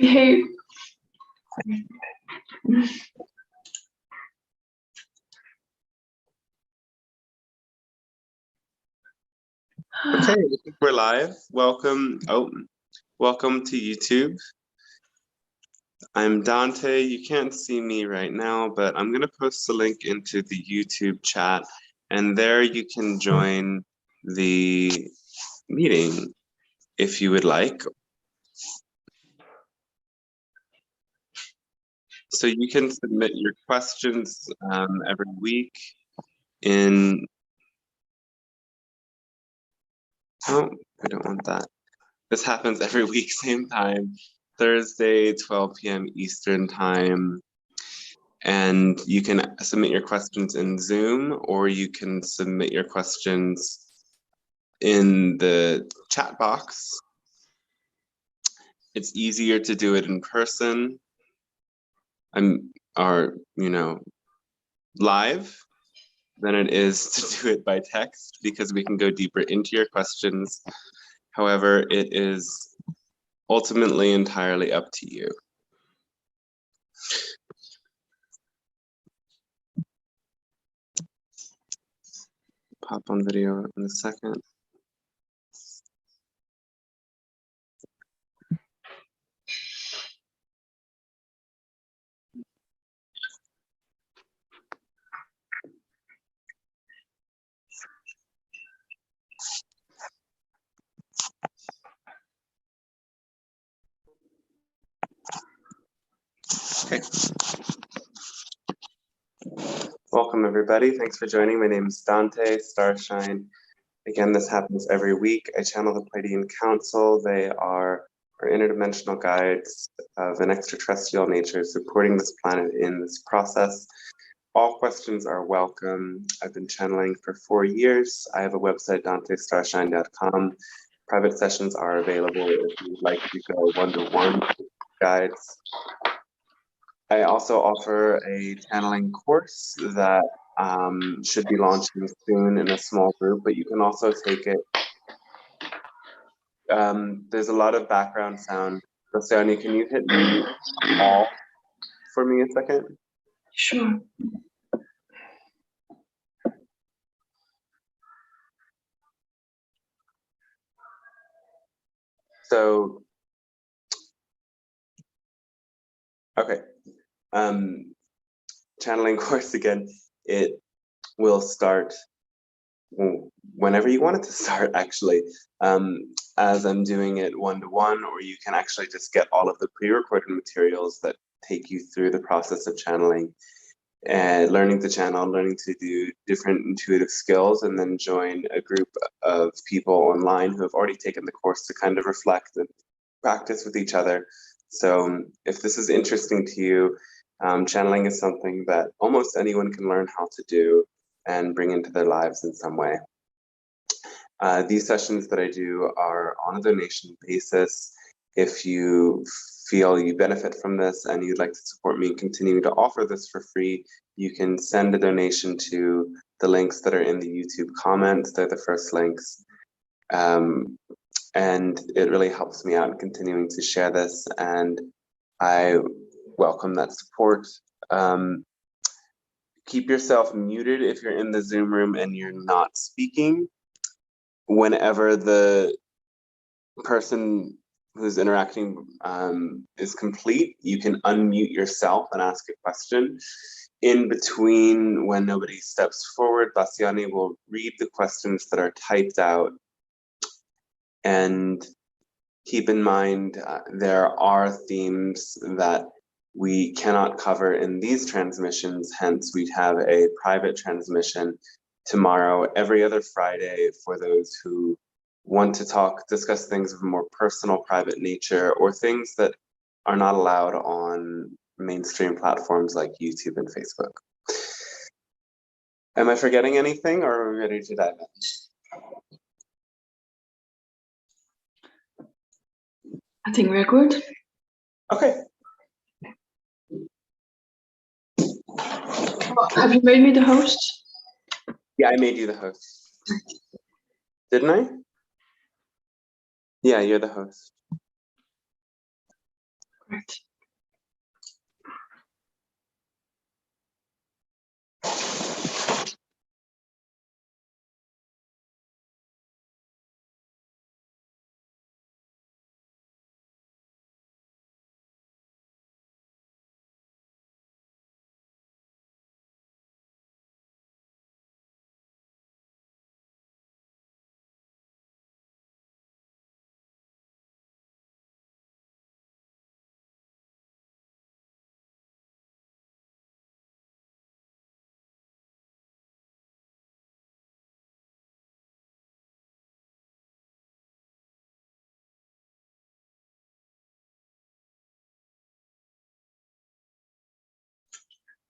Hey. Okay, I think we're live. Welcome. Welcome to YouTube. I'm Dante. You can't see me right now, but I'm going to post the link into the YouTube chat, and there you can join the meeting if you would like. So you can submit your questions every week in... Oh, I don't want that. This happens every week, same time, Thursday, 12 p.m. Eastern time. And you can submit your questions in Zoom, or you can submit your questions in the chat box. It's easier to do it in person, live, than it is to do it by text, because we can go deeper into your questions. However, it is ultimately entirely up to you. Pop on video in a second. Okay. Welcome everybody. Thanks for joining. My name is Dante Starshine. Again, this happens every week. I channel the Pleiadian Council. They are our interdimensional guides of an extraterrestrial nature supporting this planet in this process. All questions are welcome. I've been channeling for 4 years. I have a website, dantestarshine.com. Private sessions are available if you'd like to go one-to-one guides. I also offer a channeling course that should be launching soon in a small group, but you can also take it. There's a lot of background sound. Bastiani, can you hit me all for me a second? Sure. So, okay. Channeling course again, it will start whenever you want it to start, actually. As I'm doing it one-to-one, or you can actually just get all of the pre-recorded materials that take you through the process of channeling and learning to channel, learning to do different intuitive skills, and then join a group of people online who have already taken the course to kind of reflect and practice with each other. So if this is interesting to you, channeling is something that almost anyone can learn how to do and bring into their lives in some way. These sessions that I do are on a donation basis. If you feel you benefit from this and you'd like to support me continuing to offer this for free, you can send a donation to the links that are in the YouTube comments. They're the first links. And it really helps me out in continuing to share this, and I welcome that support. Keep yourself muted if you're in the Zoom room and you're not speaking. Whenever the person who's interacting is complete, you can unmute yourself and ask a question. In between, when nobody steps forward, Bastiani will read the questions that are typed out. And keep in mind, there are themes that we cannot cover in these transmissions, hence we'd have a private transmission tomorrow, every other Friday, for those who want to discuss things of a more personal, private nature, or things that are not allowed on mainstream platforms like YouTube and Facebook. Am I forgetting anything, or are we ready to dive in? I think we're good. Okay. Have you made me the host? Yeah, I made you the host. Didn't I? Yeah, you're the host. Correct.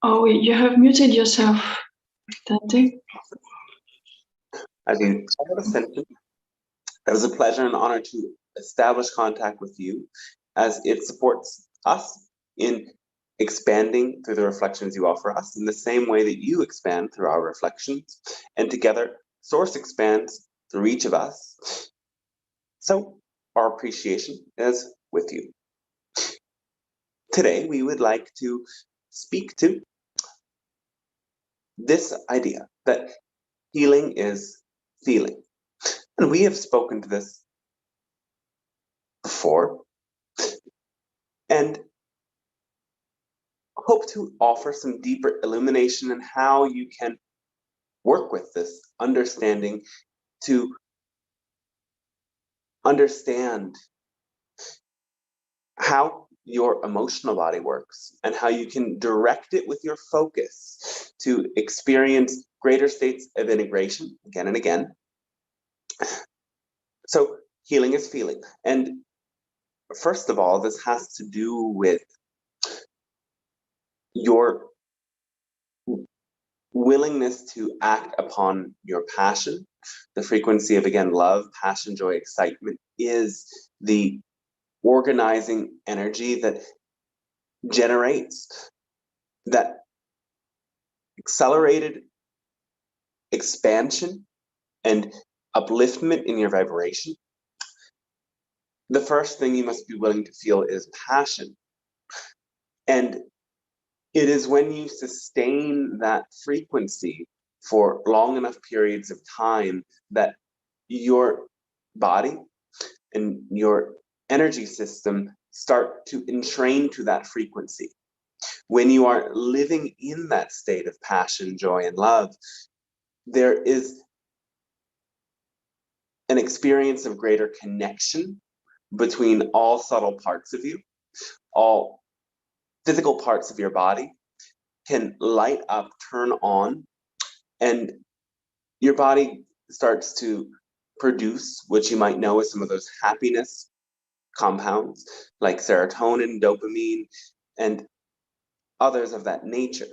Oh, you have muted yourself, Dante. As you mentioned, it was a pleasure and honor to establish contact with you, as it supports us in expanding through the reflections you offer us in the same way that you expand through our reflections, and together Source expands through each of us. So our appreciation is with you. Today we would like to speak to this idea that healing is feeling. And we have spoken to this before, and hope to offer some deeper illumination in how you can work with this understanding to understand how your emotional body works and how you can direct it with your focus to experience greater states of integration again and again. So healing is feeling. And first of all, this has to do with your willingness to act upon your passion. The frequency of, again, love, passion, joy, excitement is the organizing energy that generates that accelerated expansion and upliftment in your vibration. The first thing you must be willing to feel is passion. And it is when you sustain that frequency for long enough periods of time that your body and your energy system start to entrain to that frequency. When you are living in that state of passion, joy, and love, there is an experience of greater connection between all subtle parts of you. All physical parts of your body can light up, turn on, and your body starts to produce what you might know as some of those happiness compounds like serotonin, dopamine, and others of that nature.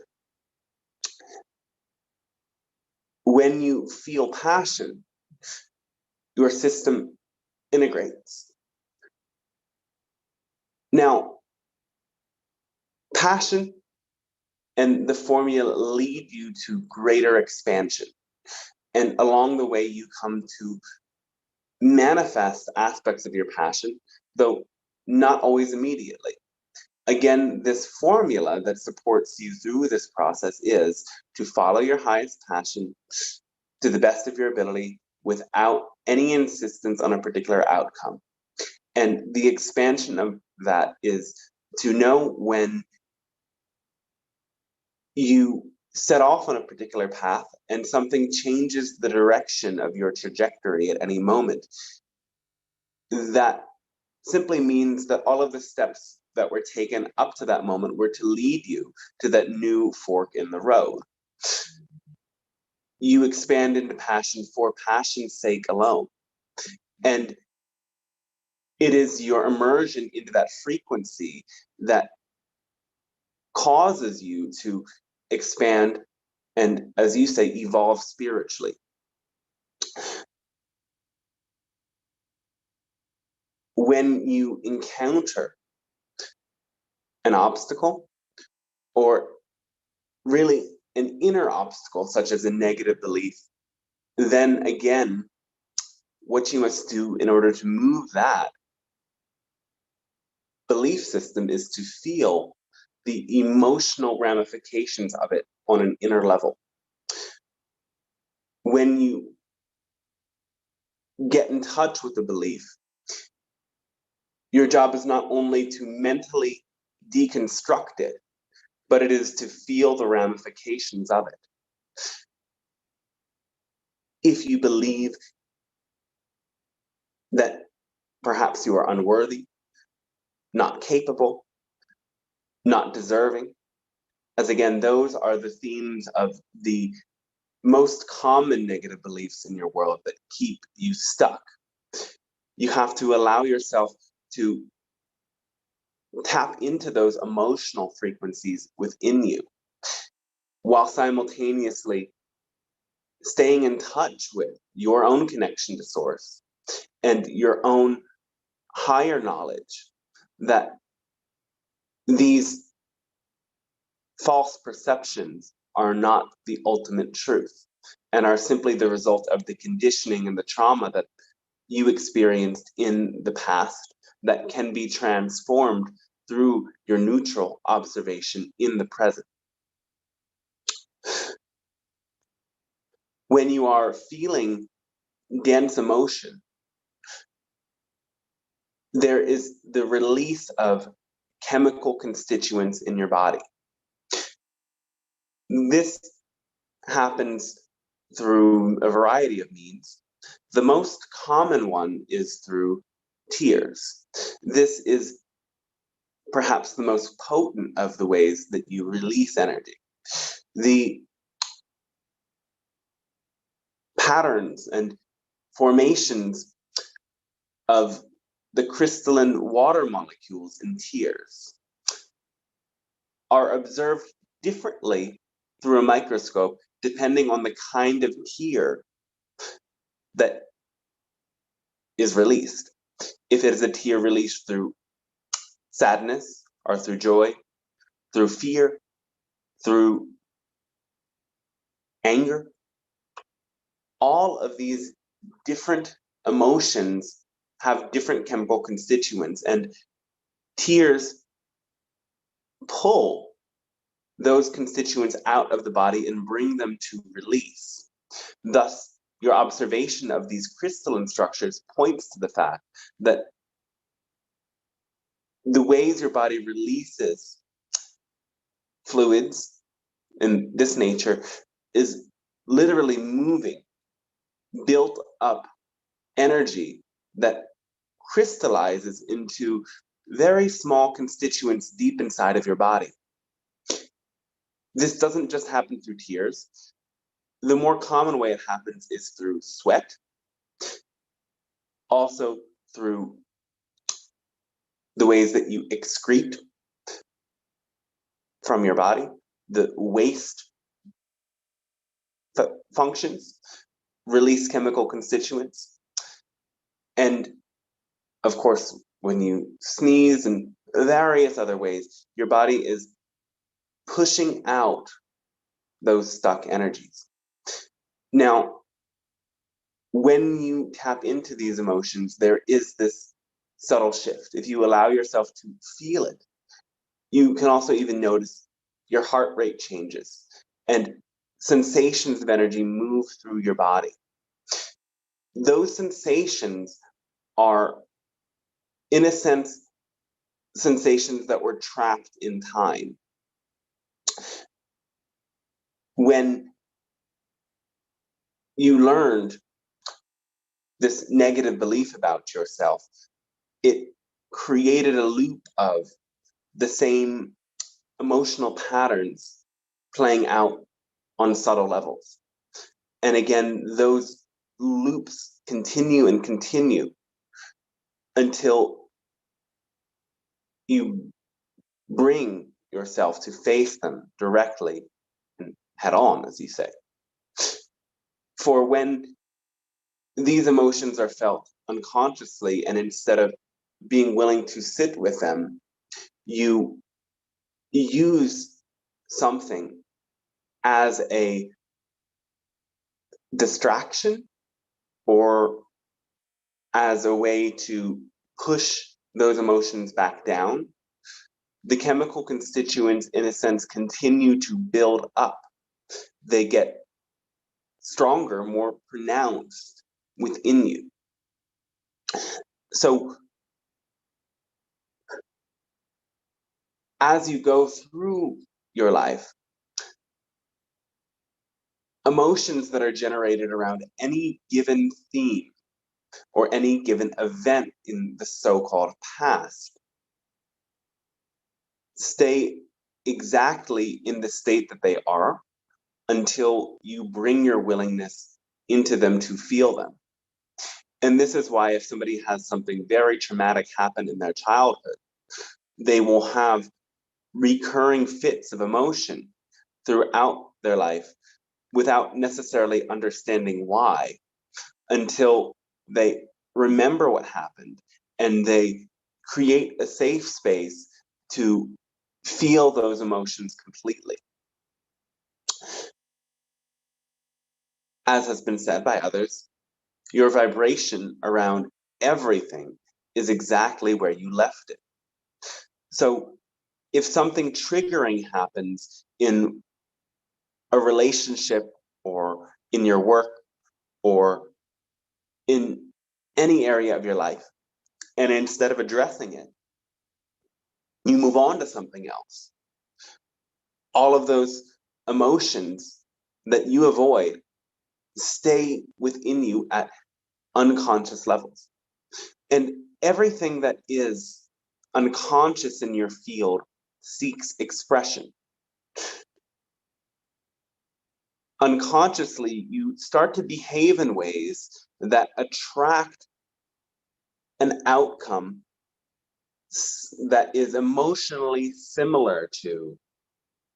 When you feel passion, your system integrates. Now, passion and the formula lead you to greater expansion. And along the way, you come to manifest aspects of your passion, though not always immediately. Again, this formula that supports you through this process is to follow your highest passion to the best of your ability without any insistence on a particular outcome. And the expansion of that is to know when you set off on a particular path and something changes the direction of your trajectory at any moment. That simply means that all of the steps that were taken up to that moment were to lead you to that new fork in the road. You expand into passion for passion's sake alone. And it is your immersion into that frequency that causes you to expand and, as you say, evolve spiritually. When you encounter an obstacle, or really an inner obstacle, such as a negative belief, then again, what you must do in order to move that belief system is to feel the emotional ramifications of it on an inner level. When you get in touch with the belief, your job is not only to mentally deconstruct it, but it is to feel the ramifications of it. If you believe that perhaps you are unworthy, not capable, not deserving, as again, those are the themes of the most common negative beliefs in your world that keep you stuck. You have to allow yourself to tap into those emotional frequencies within you, while simultaneously staying in touch with your own connection to source and your own higher knowledge that these false perceptions are not the ultimate truth and are simply the result of the conditioning and the trauma that you experienced in the past that can be transformed through your neutral observation in the present. When you are feeling dense emotion, there is the release of chemical constituents in your body. This happens through a variety of means. The most common one is through tears. This is perhaps the most potent of the ways that you release energy. The patterns and formations of the crystalline water molecules in tears are observed differently through a microscope depending on the kind of tear that is released. If it is a tear released through sadness or through joy, through fear, through anger, all of these different emotions have different chemical constituents, and tears pull those constituents out of the body and bring them to release. Thus, your observation of these crystalline structures points to the fact that the ways your body releases fluids in this nature is literally moving built up energy that crystallizes into very small constituents deep inside of your body. This doesn't just happen through tears. The more common way it happens is through sweat, also through the ways that you excrete from your body, the waste functions, release chemical constituents, and of course, when you sneeze and various other ways, your body is pushing out those stuck energies. Now, when you tap into these emotions, there is this subtle shift. If you allow yourself to feel it, you can also even notice your heart rate changes and sensations of energy move through your body. Those sensations are, in a sense, sensations that were trapped in time. When you learned this negative belief about yourself, it created a loop of the same emotional patterns playing out on subtle levels. And again, those loops continue and continue until you bring yourself to face them directly and head on, as you say. For when these emotions are felt unconsciously, and instead of being willing to sit with them, you use something as a distraction or as a way to push those emotions back down, the chemical constituents, in a sense, continue to build up. They get stronger, more pronounced within you. So as you go through your life, emotions that are generated around any given theme or any given event in the so-called past stay exactly in the state that they are until you bring your willingness into them to feel them. And this is why if somebody has something very traumatic happen in their childhood, they will have recurring fits of emotion throughout their life without necessarily understanding why, until they remember what happened and they create a safe space to feel those emotions completely. As has been said by others, your vibration around everything is exactly where you left it. So if something triggering happens in a relationship or in your work or in any area of your life, and instead of addressing it, you move on to something else, all of those emotions that you avoid stay within you at unconscious levels. And everything that is unconscious in your field seeks expression. Unconsciously, you start to behave in ways that attract an outcome that is emotionally similar to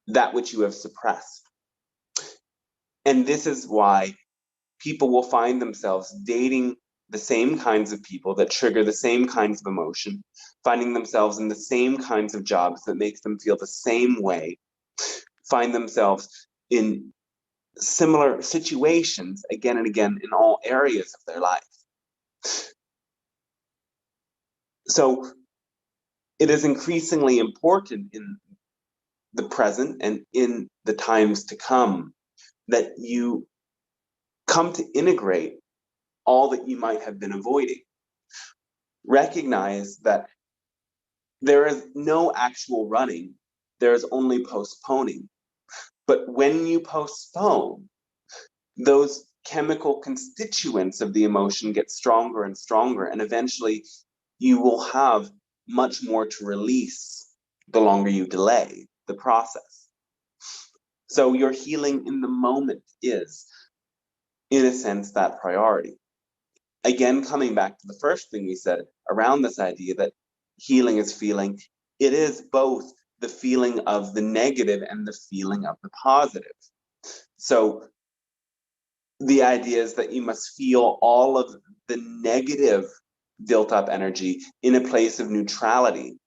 that which you have suppressed. And this is why people will find themselves dating the same kinds of people that trigger the same kinds of emotion, finding themselves in the same kinds of jobs that makes them feel the same way, find themselves in similar situations again and again in all areas of their life. So it is increasingly important in the present and in the times to come that you come to integrate all that you might have been avoiding. Recognize that there is no actual running, there is only postponing. But when you postpone, those chemical constituents of the emotion get stronger and stronger, and eventually you will have much more to release the longer you delay the process. So your healing in the moment is, in a sense, that priority. Again, coming back to the first thing we said around this idea that healing is feeling, it is both the feeling of the negative and the feeling of the positive. So the idea is that you must feel all of the negative built up energy in a place of neutrality.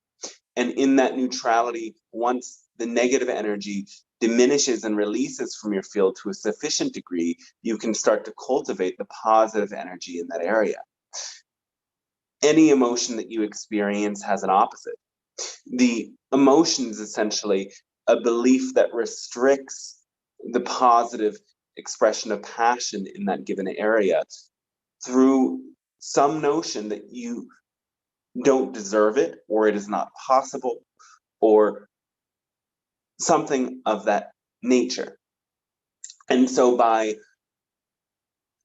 And in that neutrality, once the negative energy diminishes and releases from your field to a sufficient degree, you can start to cultivate the positive energy in that area. Any emotion that you experience has an opposite. The emotion is essentially a belief that restricts the positive expression of passion in that given area through some notion that you don't deserve it, or it is not possible, or something of that nature. And so by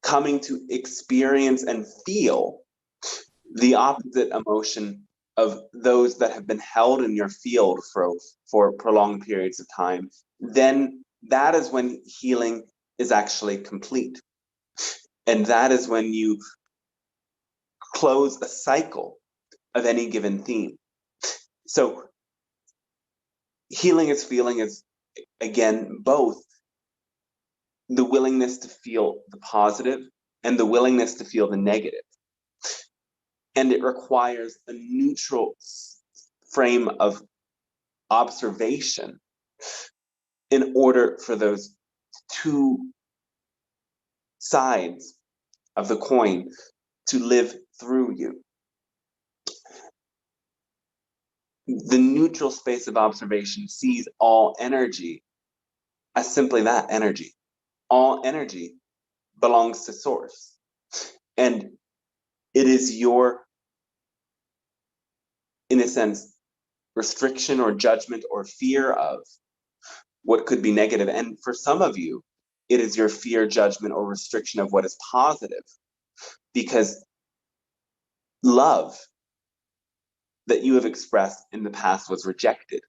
coming to experience and feel the opposite emotion of those that have been held in your field for prolonged periods of time, then that is when healing is actually complete. And that is when you close a cycle of any given theme. So healing is feeling is, again, both the willingness to feel the positive and the willingness to feel the negative. And it requires a neutral frame of observation in order for those two sides of the coin to live through you. The neutral space of observation sees all energy as simply that, energy. All energy belongs to source. And it is your, in a sense, restriction or judgment or fear of what could be negative. And for some of you, it is your fear, judgment, or restriction of what is positive. Because love that you have expressed in the past was rejected.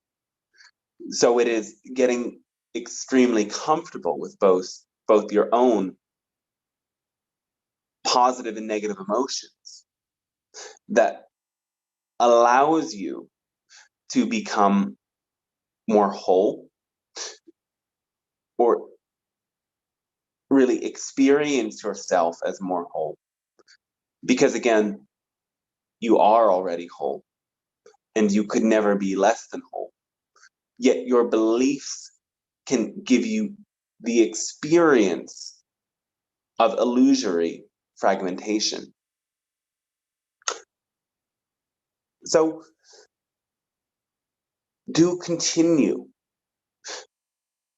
So it is getting extremely comfortable with both your own positive and negative emotions that allows you to become more whole, or really experience yourself as more whole. Because again, you are already whole and you could never be less than whole. Yet your beliefs can give you the experience of illusory fragmentation. So do continue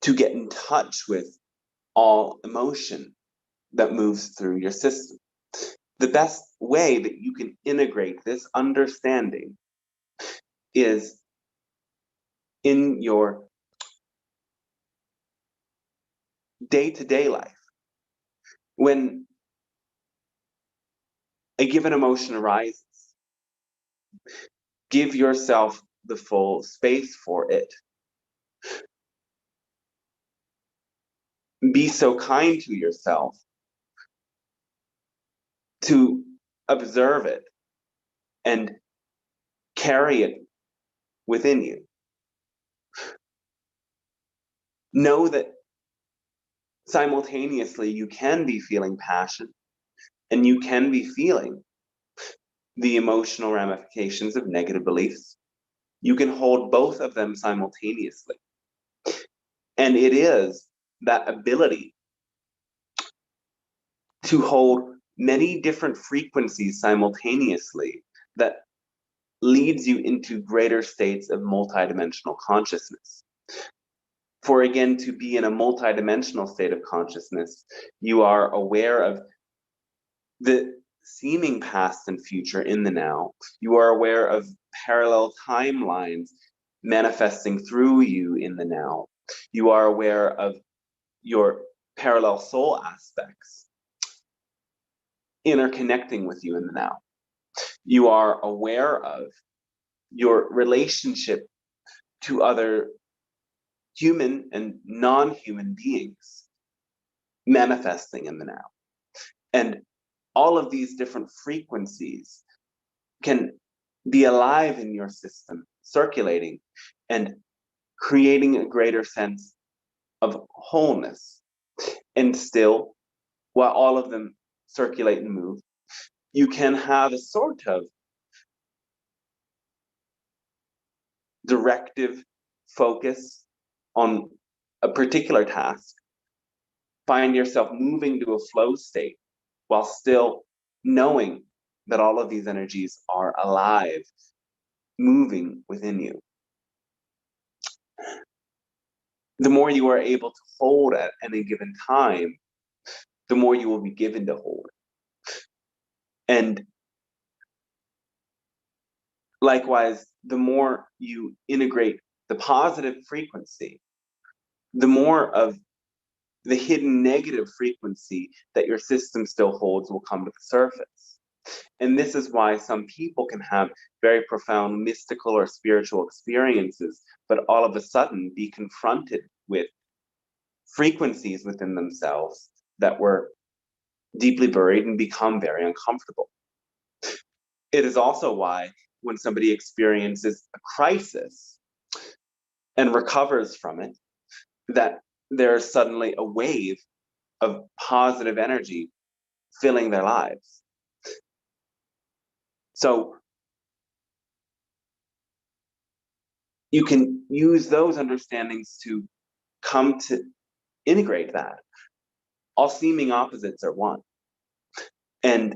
to get in touch with all emotion that moves through your system. The best way that you can integrate this understanding is in your day-to-day life. When a given emotion arises, give yourself the full space for it. Be so kind to yourself to observe it and carry it within you. Know that simultaneously you can be feeling passion and you can be feeling the emotional ramifications of negative beliefs. You can hold both of them simultaneously. And it is that ability to hold many different frequencies simultaneously that leads you into greater states of multidimensional consciousness. For again, to be in a multidimensional state of consciousness, you are aware of the seeming past and future in the now. You are aware of parallel timelines manifesting through you in the now. You are aware of your parallel soul aspects interconnecting with you in the now. You are aware of your relationship to other human and non-human beings manifesting in the now. And all of these different frequencies can be alive in your system, circulating and creating a greater sense of wholeness. And still, while all of them circulate and move, you can have a sort of directive focus on a particular task, find yourself moving to a flow state while still knowing that all of these energies are alive, moving within you. The more you are able to hold at any given time, the more you will be given to hold. And likewise, the more you integrate the positive frequency, the more of the hidden negative frequency that your system still holds will come to the surface. And this is why some people can have very profound mystical or spiritual experiences, but all of a sudden be confronted with frequencies within themselves that were deeply buried and become very uncomfortable. It is also why when somebody experiences a crisis and recovers from it, that there's suddenly a wave of positive energy filling their lives. So you can use those understandings to come to integrate that. All seeming opposites are one. And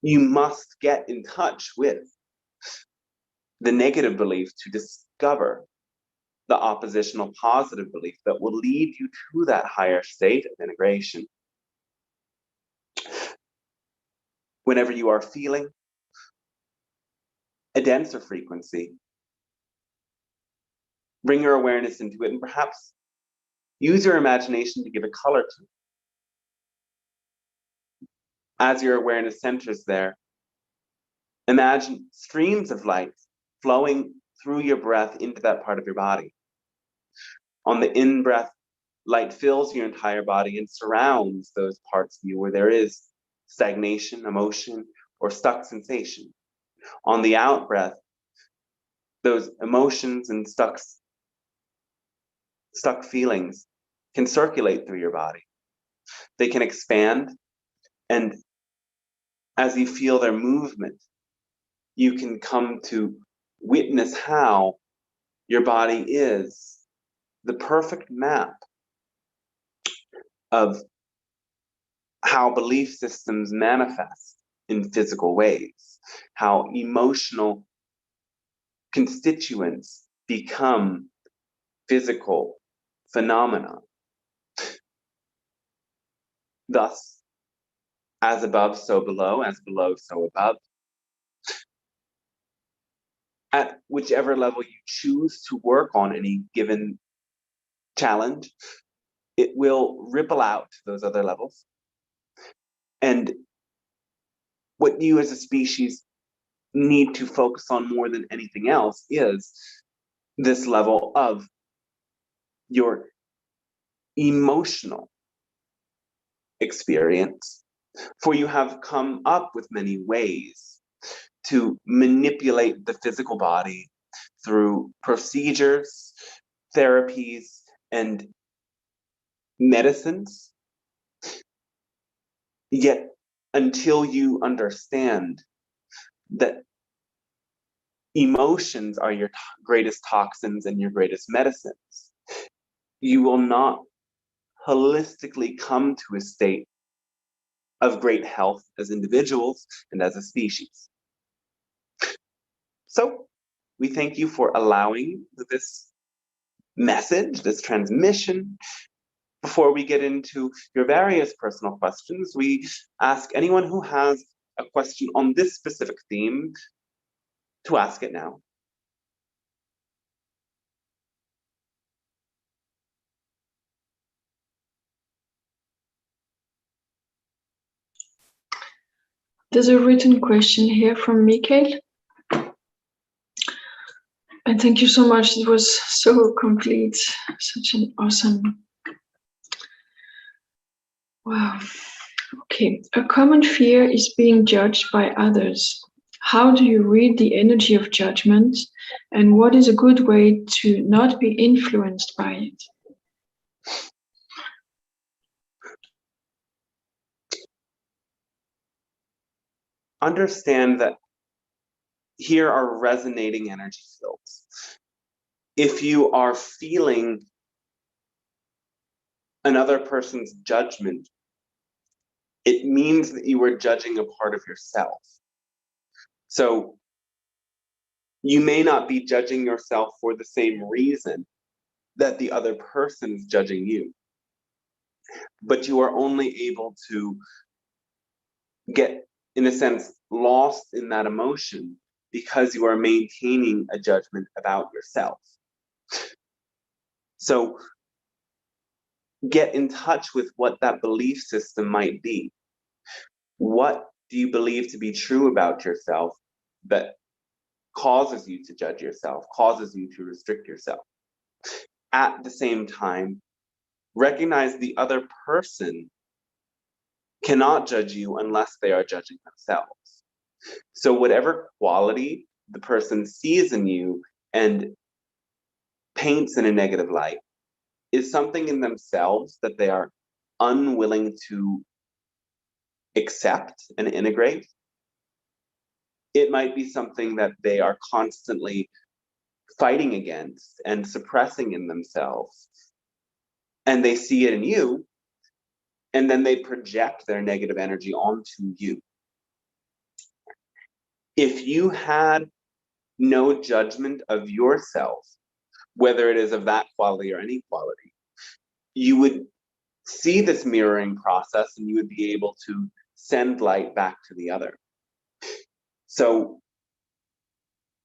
you must get in touch with the negative belief to discover the oppositional positive belief that will lead you to that higher state of integration. Whenever you are feeling a denser frequency, bring your awareness into it and perhaps use your imagination to give a color to it. As your awareness centers there, imagine streams of light flowing through your breath into that part of your body. On the in-breath, light fills your entire body and surrounds those parts of you where there is stagnation, emotion, or stuck sensation. On the out-breath, those emotions and stuck feelings can circulate through your body. They can expand, and as you feel their movement, you can come to witness how your body is the perfect map of how belief systems manifest in physical ways, how emotional constituents become physical phenomena. Thus, as above, so below, as below, so above. At whichever level you choose to work on any given challenge, it will ripple out to those other levels. And what you as a species need to focus on more than anything else is this level of your emotional experience. For you have come up with many ways to manipulate the physical body through procedures, therapies, and medicines. Yet, until you understand that emotions are your greatest toxins and your greatest medicines, you will not holistically come to a state of great health as individuals and as a species. So, we thank you for allowing this message, this transmission. Before we get into your various personal questions, we ask anyone who has a question on this specific theme to ask it now. There's a written question here from Mikael. And thank you so much. It was so complete. Such an awesome. Wow. Okay. A common fear is being judged by others. How do you read the energy of judgment? And what is a good way to not be influenced by it? Understand that here are resonating energy fields. If you are feeling another person's judgment, it means that you are judging a part of yourself. So you may not be judging yourself for the same reason that the other person is judging you, but you are only able to get, in a sense, lost in that emotion because you are maintaining a judgment about yourself. So get in touch with what that belief system might be. What do you believe to be true about yourself that causes you to judge yourself, causes you to restrict yourself? At the same time, recognize the other person cannot judge you unless they are judging themselves. So whatever quality the person sees in you and paints in a negative light is something in themselves that they are unwilling to accept and integrate. It might be something that they are constantly fighting against and suppressing in themselves. And they see it in you, and then they project their negative energy onto you. If you had no judgment of yourself, whether it is of that quality or any quality, you would see this mirroring process and you would be able to send light back to the other. So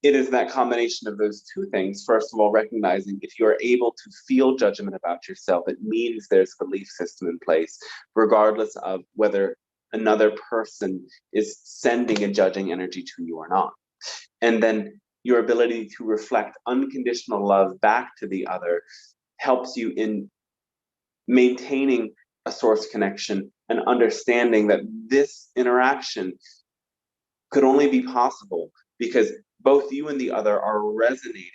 it is that combination of those two things. First of all, recognizing if you are able to feel judgment about yourself, it means there's a belief system in place, regardless of whether another person is sending a judging energy to you or not. And then your ability to reflect unconditional love back to the other helps you in maintaining a source connection and understanding that this interaction could only be possible because both you and the other are resonating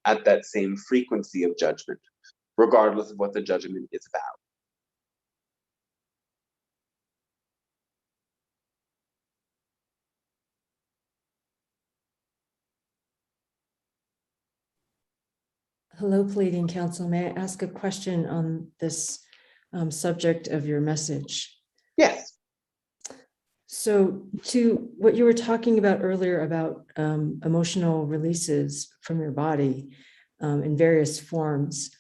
at that same frequency of judgment, regardless of what the judgment is about. Hello, Pleiadian Council. May I ask a question on this subject of your message? Yes. So to what you were talking about earlier about emotional releases from your body in various forms,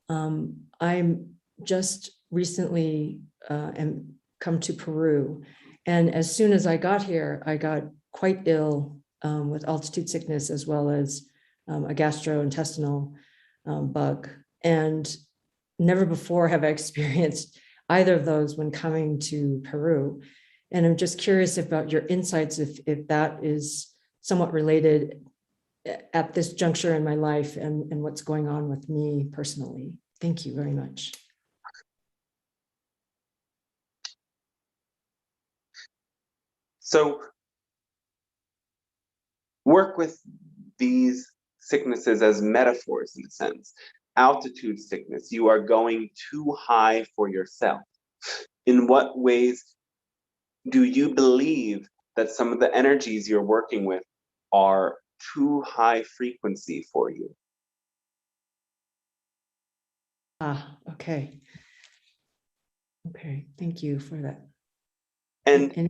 I'm just recently come to Peru. And as soon as I got here, I got quite ill with altitude sickness as well as a gastrointestinal bug. And never before have I experienced either of those when coming to Peru. And I'm just curious about your insights, if that is somewhat related at this juncture in my life and what's going on with me personally. Thank you very much. So work with these sicknesses as metaphors in a sense. Altitude sickness, you are going too high for yourself. In what ways do you believe that some of the energies you're working with are too high frequency for you? Okay. Okay, thank you for that. And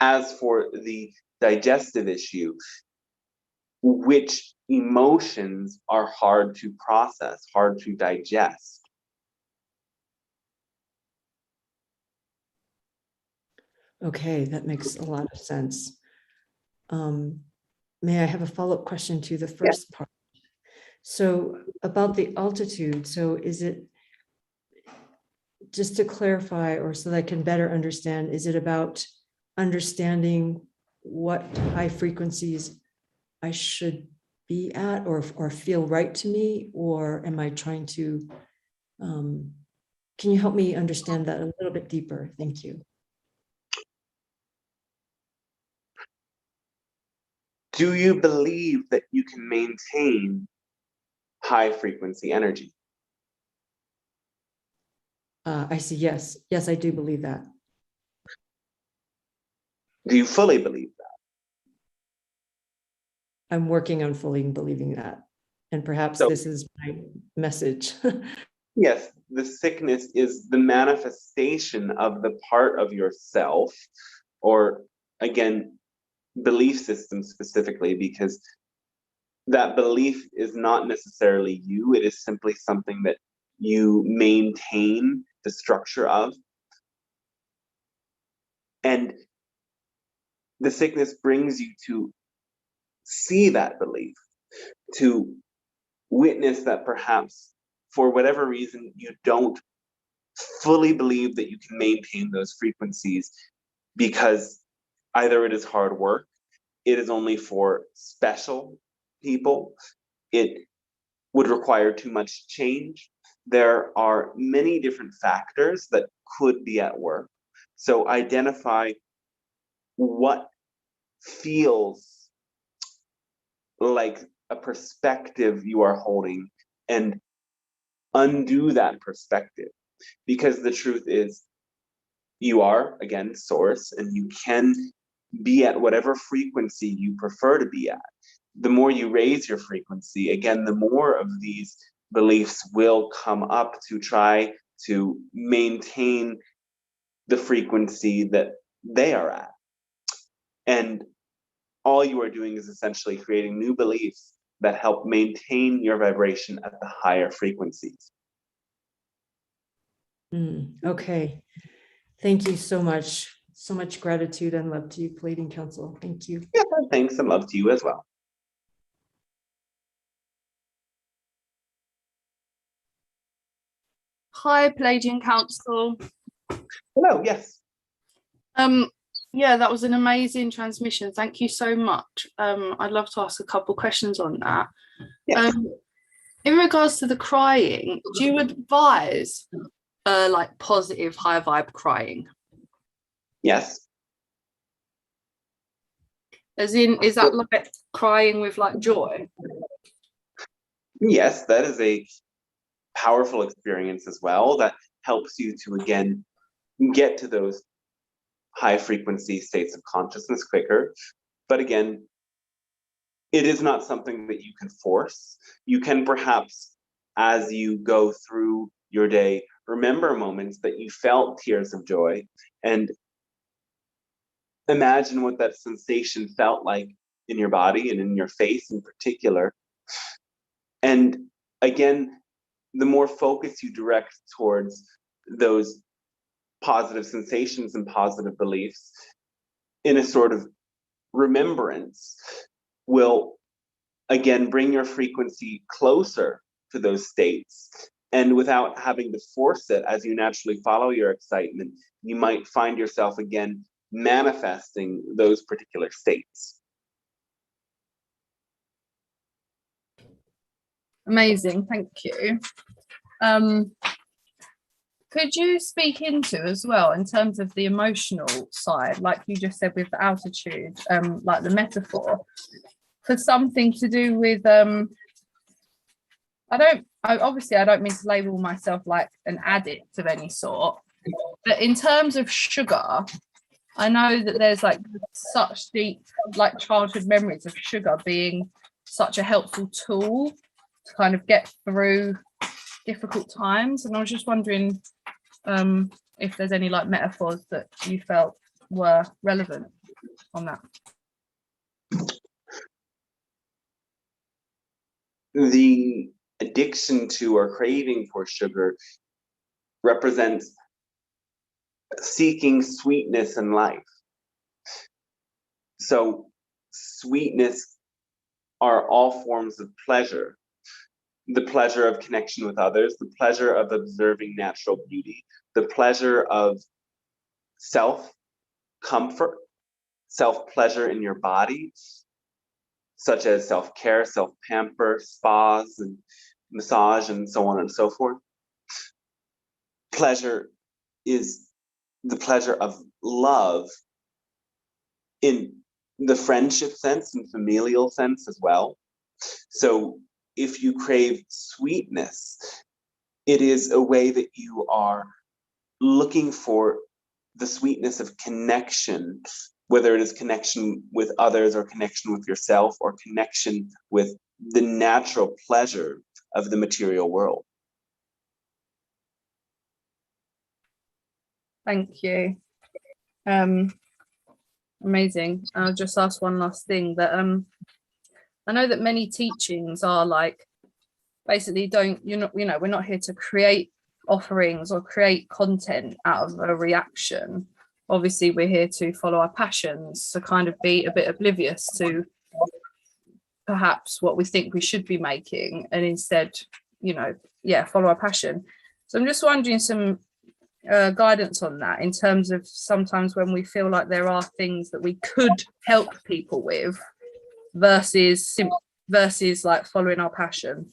as for the digestive issue, which emotions are hard to process, hard to digest? Okay, that makes a lot of sense. May I have a follow-up question to the first part? So about the altitude, so is it, just to clarify, or so that I can better understand, is it about understanding what high frequencies I should be at or feel right to me, or am I trying to, can you help me understand that a little bit deeper? Thank you. Do you believe that you can maintain high frequency energy? I see, yes. Yes, I do believe that. Do you fully believe that? I'm working on fully believing that. And perhaps this is my message. Yes, the sickness is the manifestation of the part of yourself, or again, belief system specifically, because that belief is not necessarily you, it is simply something that you maintain the structure of. And the sickness brings you to see that belief, to witness that perhaps for whatever reason you don't fully believe that you can maintain those frequencies because either it is hard work, it is only for special people, it would require too much change. There are many different factors that could be at work. So identify what feels like a perspective you are holding and undo that perspective. Because the truth is, you are, again, source, and you can be at whatever frequency you prefer to be at. The more you raise your frequency, again, the more of these beliefs will come up to try to maintain the frequency that they are at. And all you are doing is essentially creating new beliefs that help maintain your vibration at the higher frequencies. Okay. Thank you so much. So much gratitude and love to you, Pleiadian Council. Thank you. Yeah, thanks and love to you as well. Hi, Pleiadian Council. Hello, yes. Yeah, that was an amazing transmission. Thank you so much. I'd love to ask a couple questions on that. Yes. In regards to the crying, do you advise like positive high vibe crying? Yes. As in, is that like crying with like joy? Yes, that is a powerful experience as well that helps you to, again, get to those high frequency states of consciousness quicker. But again, it is not something that you can force. You can perhaps, as you go through your day, remember moments that you felt tears of joy and imagine what that sensation felt like in your body and in your face in particular. And again, the more focus you direct towards those positive sensations and positive beliefs in a sort of remembrance will again bring your frequency closer to those states. And without having to force it, as you naturally follow your excitement, you might find yourself again manifesting those particular states. Amazing, thank you. Could you speak into as well in terms of the emotional side, like you just said with the altitude, like the metaphor, for something to do with obviously I don't mean to label myself like an addict of any sort, but in terms of sugar, I know that there's like such deep like childhood memories of sugar being such a helpful tool to kind of get through difficult times, and I was just wondering if there's any like metaphors that you felt were relevant on that. The addiction to or craving for sugar represents seeking sweetness in life. So sweetness are all forms of pleasure. The pleasure of connection with others, the pleasure of observing natural beauty, the pleasure of self-comfort, self-pleasure in your body, such as self-care, self-pamper, spas and massage and so on and so forth. Pleasure is the pleasure of love in the friendship sense and familial sense as well. So if you crave sweetness, it is a way that you are looking for the sweetness of connection, whether it is connection with others or connection with yourself or connection with the natural pleasure of the material world. Thank you. Amazing. I'll just ask one last thing, that I know that many teachings are like basically we're not here to create offerings or create content out of a reaction. Obviously we're here to follow our passions, to kind of be a bit oblivious to perhaps what we think we should be making, and instead follow our passion. So I'm just wondering some guidance on that, in terms of sometimes when we feel like there are things that we could help people with versus like following our passion.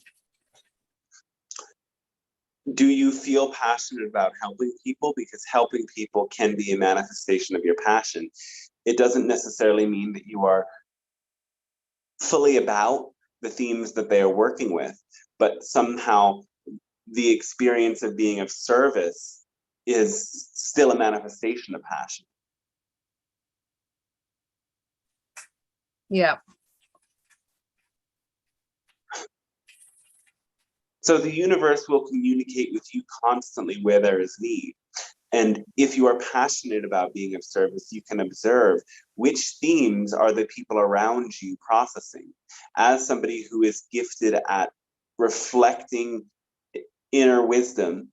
Do you feel passionate about helping people? Because helping people can be a manifestation of your passion. It doesn't necessarily mean that you are fully about the themes that they are working with, but somehow the experience of being of service is still a manifestation of passion. Yeah. So the universe will communicate with you constantly where there is need. And if you are passionate about being of service, you can observe which themes are the people around you processing. As somebody who is gifted at reflecting inner wisdom,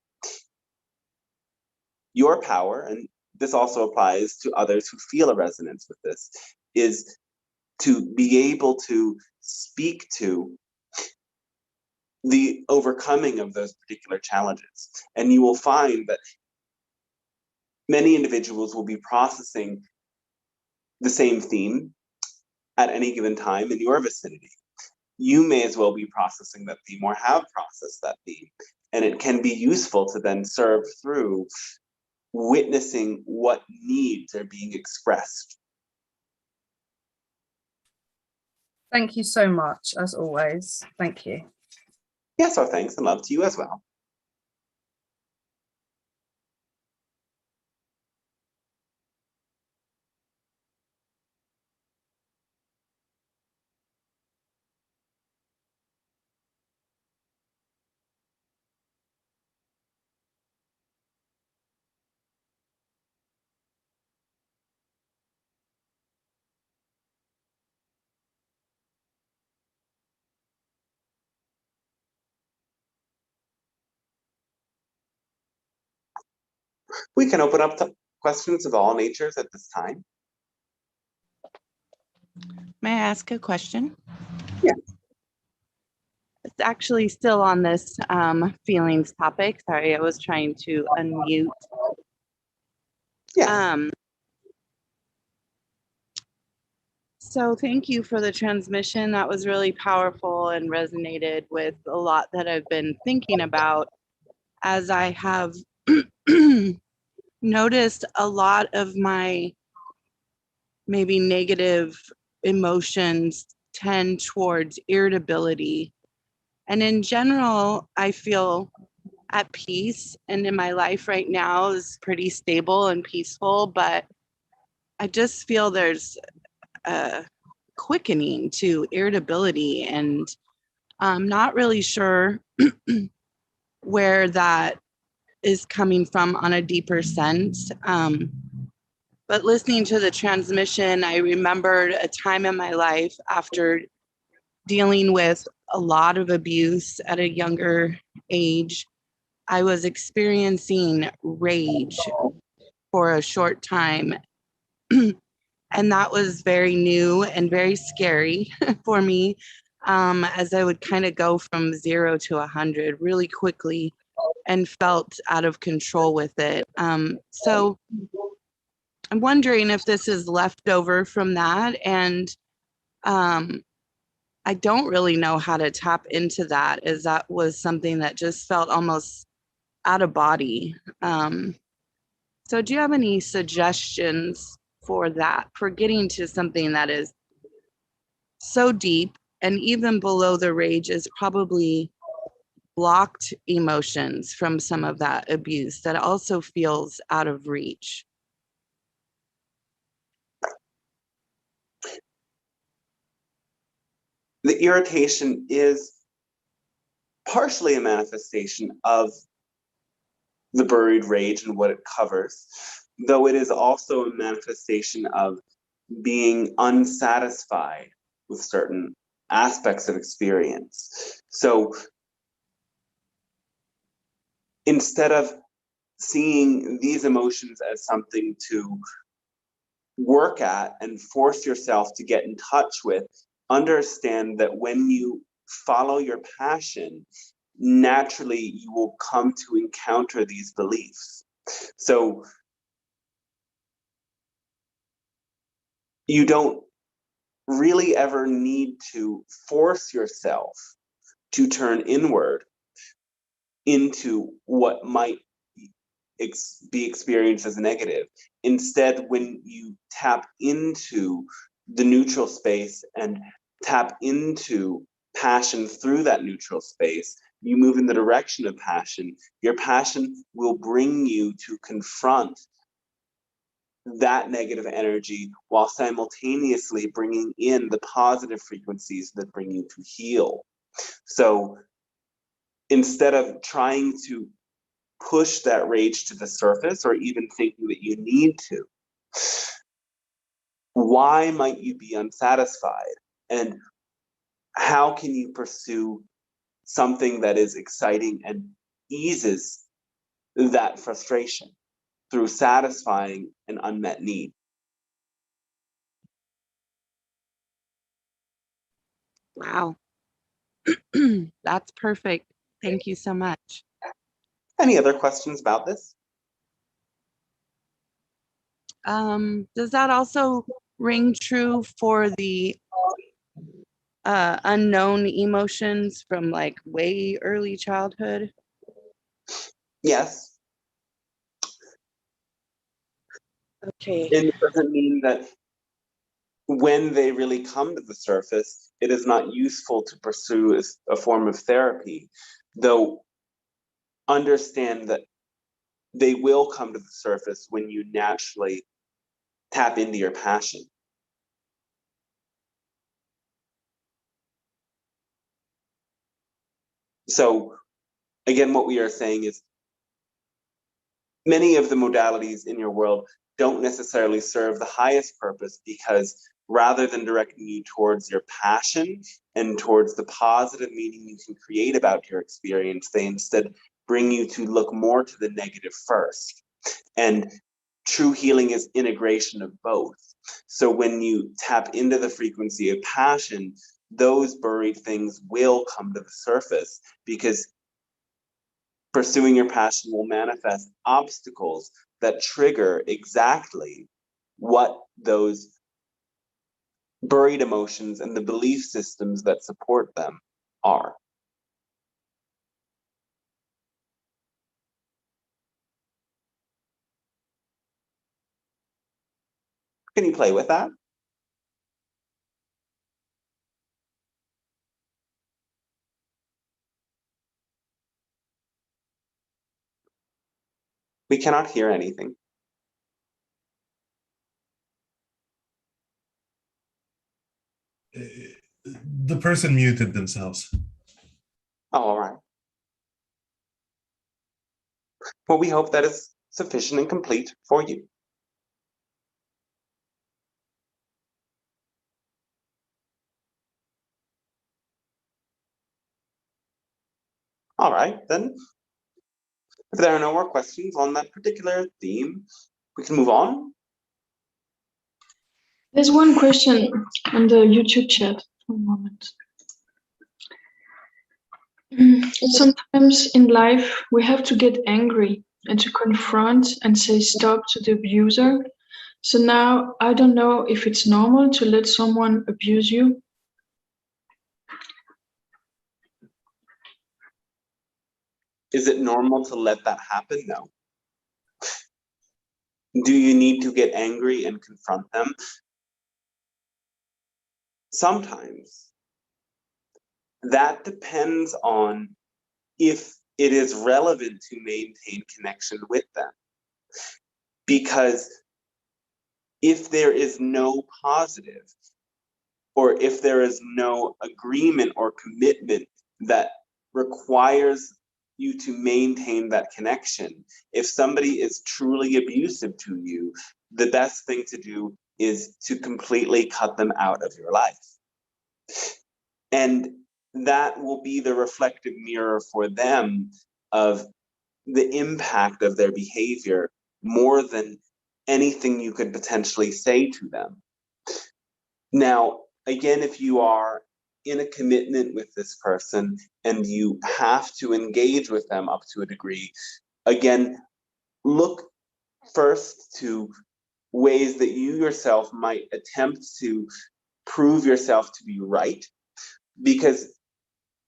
your power, and this also applies to others who feel a resonance with this, is to be able to speak to the overcoming of those particular challenges. And you will find that many individuals will be processing the same theme at any given time in your vicinity. You may as well be processing that theme or have processed that theme. And it can be useful to then serve through witnessing what needs are being expressed. Thank you so much, as always. Thank you. Yes, our thanks and love to you as well. We can open up to questions of all natures at this time. May I ask a question? Yeah. It's actually still on this feelings topic. Sorry, I was trying to unmute. Yeah. So thank you for the transmission. That was really powerful and resonated with a lot that I've been thinking about, as I have noticed a lot of my maybe negative emotions tend towards irritability. And in general, I feel at peace, and in my life right now is pretty stable and peaceful, but I just feel there's a quickening to irritability, and I'm not really sure where that is coming from on a deeper sense. But listening to the transmission, I remembered a time in my life after dealing with a lot of abuse at a younger age. I was experiencing rage for a short time. And that was very new and very scary for me, as I would kind of go from 0 to 100 really quickly and felt out of control with it. So I'm wondering if this is left over from that. And I don't really know how to tap into that, as that was something that just felt almost out of body. So do you have any suggestions for that, for getting to something that is so deep, and even below the rage is probably blocked emotions from some of that abuse that also feels out of reach? The irritation is partially a manifestation of the buried rage and what it covers, though it is also a manifestation of being unsatisfied with certain aspects of experience. So instead of seeing these emotions as something to work at and force yourself to get in touch with, understand that when you follow your passion, naturally you will come to encounter these beliefs. So you don't really ever need to force yourself to turn inward into what might be experienced as negative. Instead, when you tap into the neutral space and tap into passion through that neutral space, you move in the direction of passion. Your passion will bring you to confront that negative energy while simultaneously bringing in the positive frequencies that bring you to heal. So instead of trying to push that rage to the surface or even thinking that you need to. Why might you be unsatisfied? And how can you pursue something that is exciting and eases that frustration through satisfying an unmet need? Wow. That's perfect. Thank you so much. Any other questions about this? Does that also ring true for the unknown emotions from like way early childhood? Yes. Okay. And it doesn't mean that when they really come to the surface, it is not useful to pursue a form of therapy, though understand that they will come to the surface when you naturally tap into your passion. So again, what we are saying is many of the modalities in your world don't necessarily serve the highest purpose, because rather than directing you towards your passion and towards the positive meaning you can create about your experience, they instead bring you to look more to the negative first. And true healing is integration of both. So when you tap into the frequency of passion, those buried things will come to the surface, because pursuing your passion will manifest obstacles that trigger exactly what those buried emotions and the belief systems that support them are. Can you play with that? We cannot hear anything. The person muted themselves. Oh, all right. Well, we hope that is sufficient and complete for you. All right, then. If there are no more questions on that particular theme, we can move on. There's one question on the YouTube chat. One moment. Sometimes in life we have to get angry and to confront and say stop to the abuser. So now I don't know if it's normal to let someone abuse you. Is it normal to let that happen? No. Do you need to get angry and confront them? Sometimes. That depends on if it is relevant to maintain connection with them. Because if there is no positive, or if there is no agreement or commitment that requires you to maintain that connection, if somebody is truly abusive to you, the best thing to do is to completely cut them out of your life. And that will be the reflective mirror for them of the impact of their behavior more than anything you could potentially say to them. Now, again, if you are in a commitment with this person and you have to engage with them up to a degree, again, look first to ways that you yourself might attempt to prove yourself to be right, because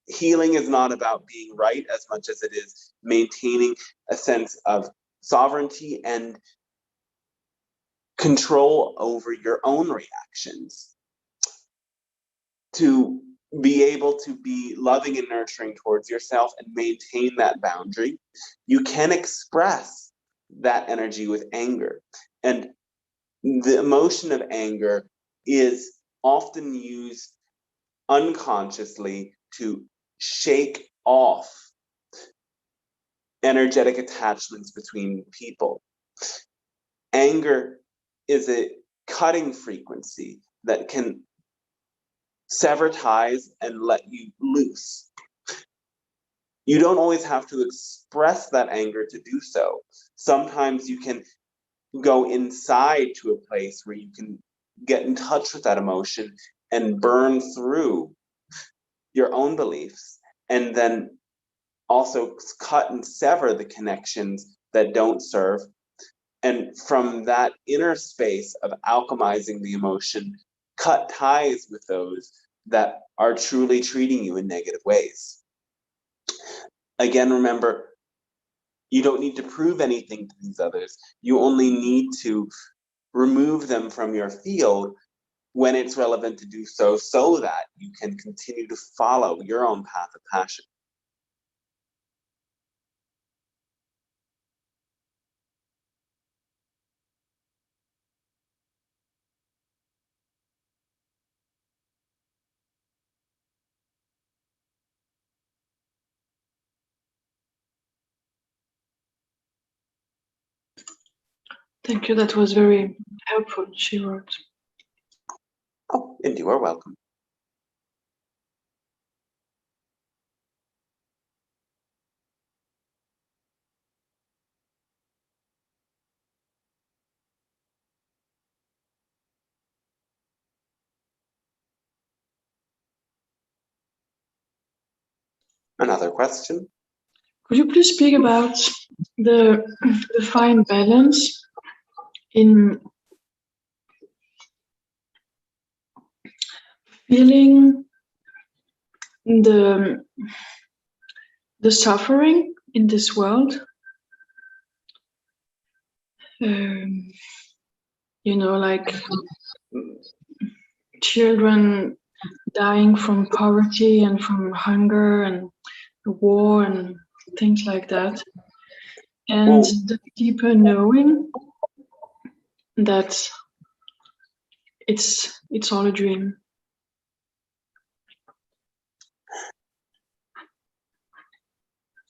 healing is not about being right as much as it is maintaining a sense of sovereignty and control over your own reactions. To be able to be loving and nurturing towards yourself and maintain that boundary, you can express that energy with anger. And the emotion of anger is often used unconsciously to shake off energetic attachments between people. Anger is a cutting frequency that can sever ties and let you loose. You don't always have to express that anger to do so. Sometimes you can go inside to a place where you can get in touch with that emotion and burn through your own beliefs, and then also cut and sever the connections that don't serve. And from that inner space of alchemizing the emotion, cut ties with those that are truly treating you in negative ways. Again, remember, you don't need to prove anything to these others. You only need to remove them from your field when it's relevant to do so, so that you can continue to follow your own path of passion. Thank you. That was very helpful, she wrote. Oh, and you are welcome. Another question? Could you please speak about the fine balance in feeling the suffering in this world? Like children dying from poverty and from hunger and war and things like that. And the deeper knowing that it's all a dream.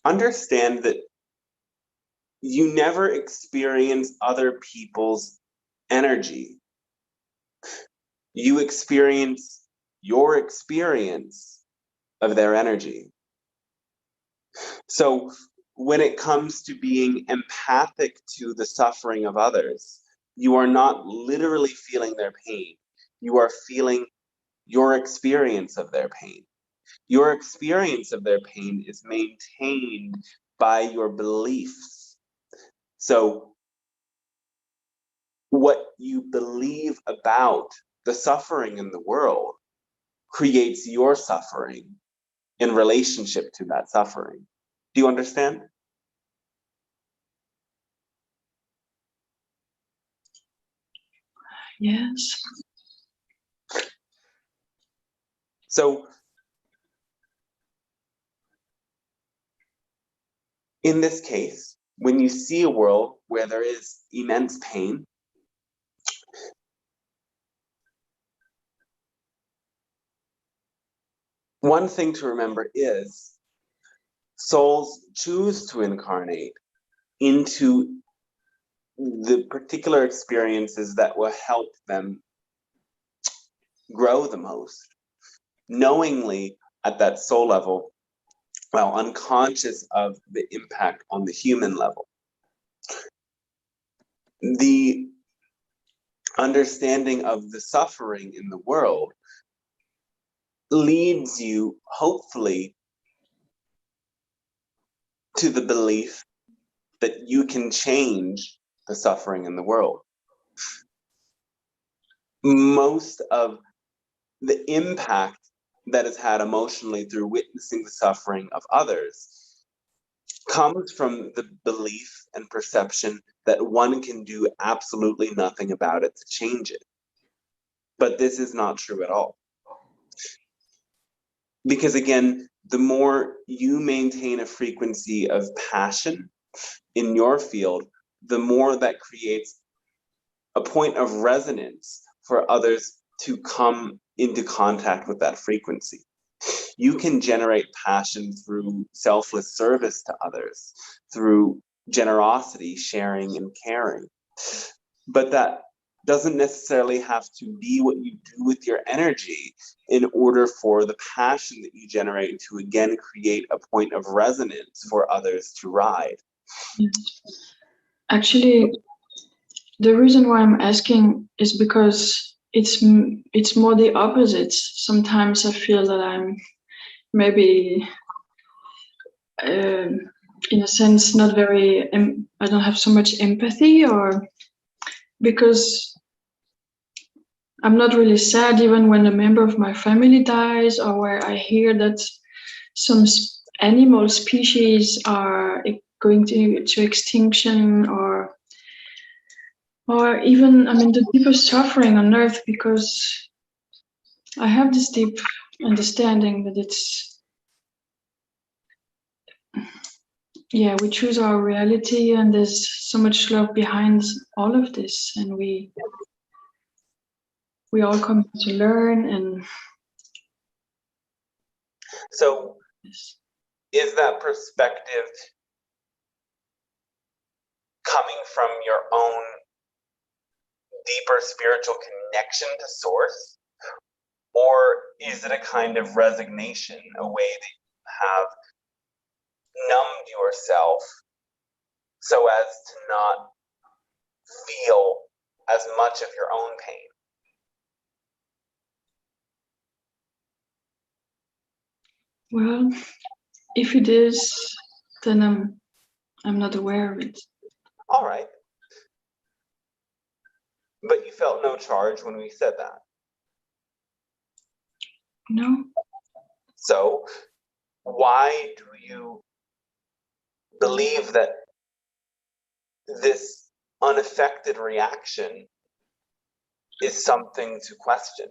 Understand that you never experience other people's energy. You experience your experience of their energy. So when it comes to being empathic to the suffering of others, you are not literally feeling their pain. You are feeling your experience of their pain. Your experience of their pain is maintained by your beliefs. So what you believe about the suffering in the world creates your suffering in relationship to that suffering. Do you understand? Yes. So in this case, when you see a world where there is immense pain, one thing to remember is souls choose to incarnate into the particular experiences that will help them grow the most, knowingly at that soul level, well, unconscious of the impact on the human level. The understanding of the suffering in the world leads you, hopefully, to the belief that you can change the suffering in the world. Most of the impact that is had emotionally through witnessing the suffering of others comes from the belief and perception that one can do absolutely nothing about it to change it. But this is not true at all. Because again, the more you maintain a frequency of passion in your field, the more that creates a point of resonance for others to come into contact with that frequency. You can generate passion through selfless service to others, through generosity, sharing, and caring. But that doesn't necessarily have to be what you do with your energy in order for the passion that you generate to again create a point of resonance for others to ride. Actually, the reason why I'm asking is because it's more the opposites. Sometimes I feel that I'm maybe in a sense not very I don't have so much empathy, or because I'm not really sad even when a member of my family dies, or where I hear that some animal species are going to extinction, or even, I mean, the deepest suffering on earth, because I have this deep understanding that it's, yeah, we choose our reality, and there's so much love behind all of this, and we all come to learn. And so is that perspective coming from your own deeper spiritual connection to source, or is it a kind of resignation, a way that you have numbed yourself so as to not feel as much of your own pain? well, if it is, then I'm not aware of it. All right. But you felt no charge when we said that. No. So why do you believe that this unaffected reaction is something to question?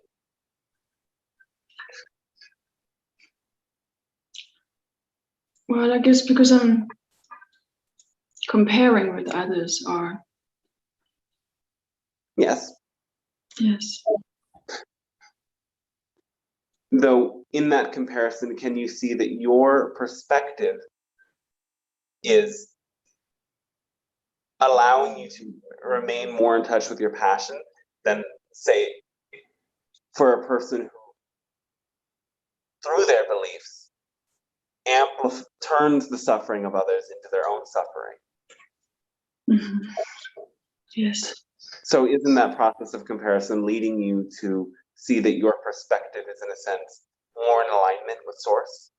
Well, I guess because I'm comparing with others, or Yes. yes. Though in that comparison, can you see that your perspective is allowing you to remain more in touch with your passion than, say, for a person who, through their beliefs, turns the suffering of others into their own suffering? Mm-hmm. Yes. So isn't that process of comparison leading you to see that your perspective is, in a sense, more in alignment with source?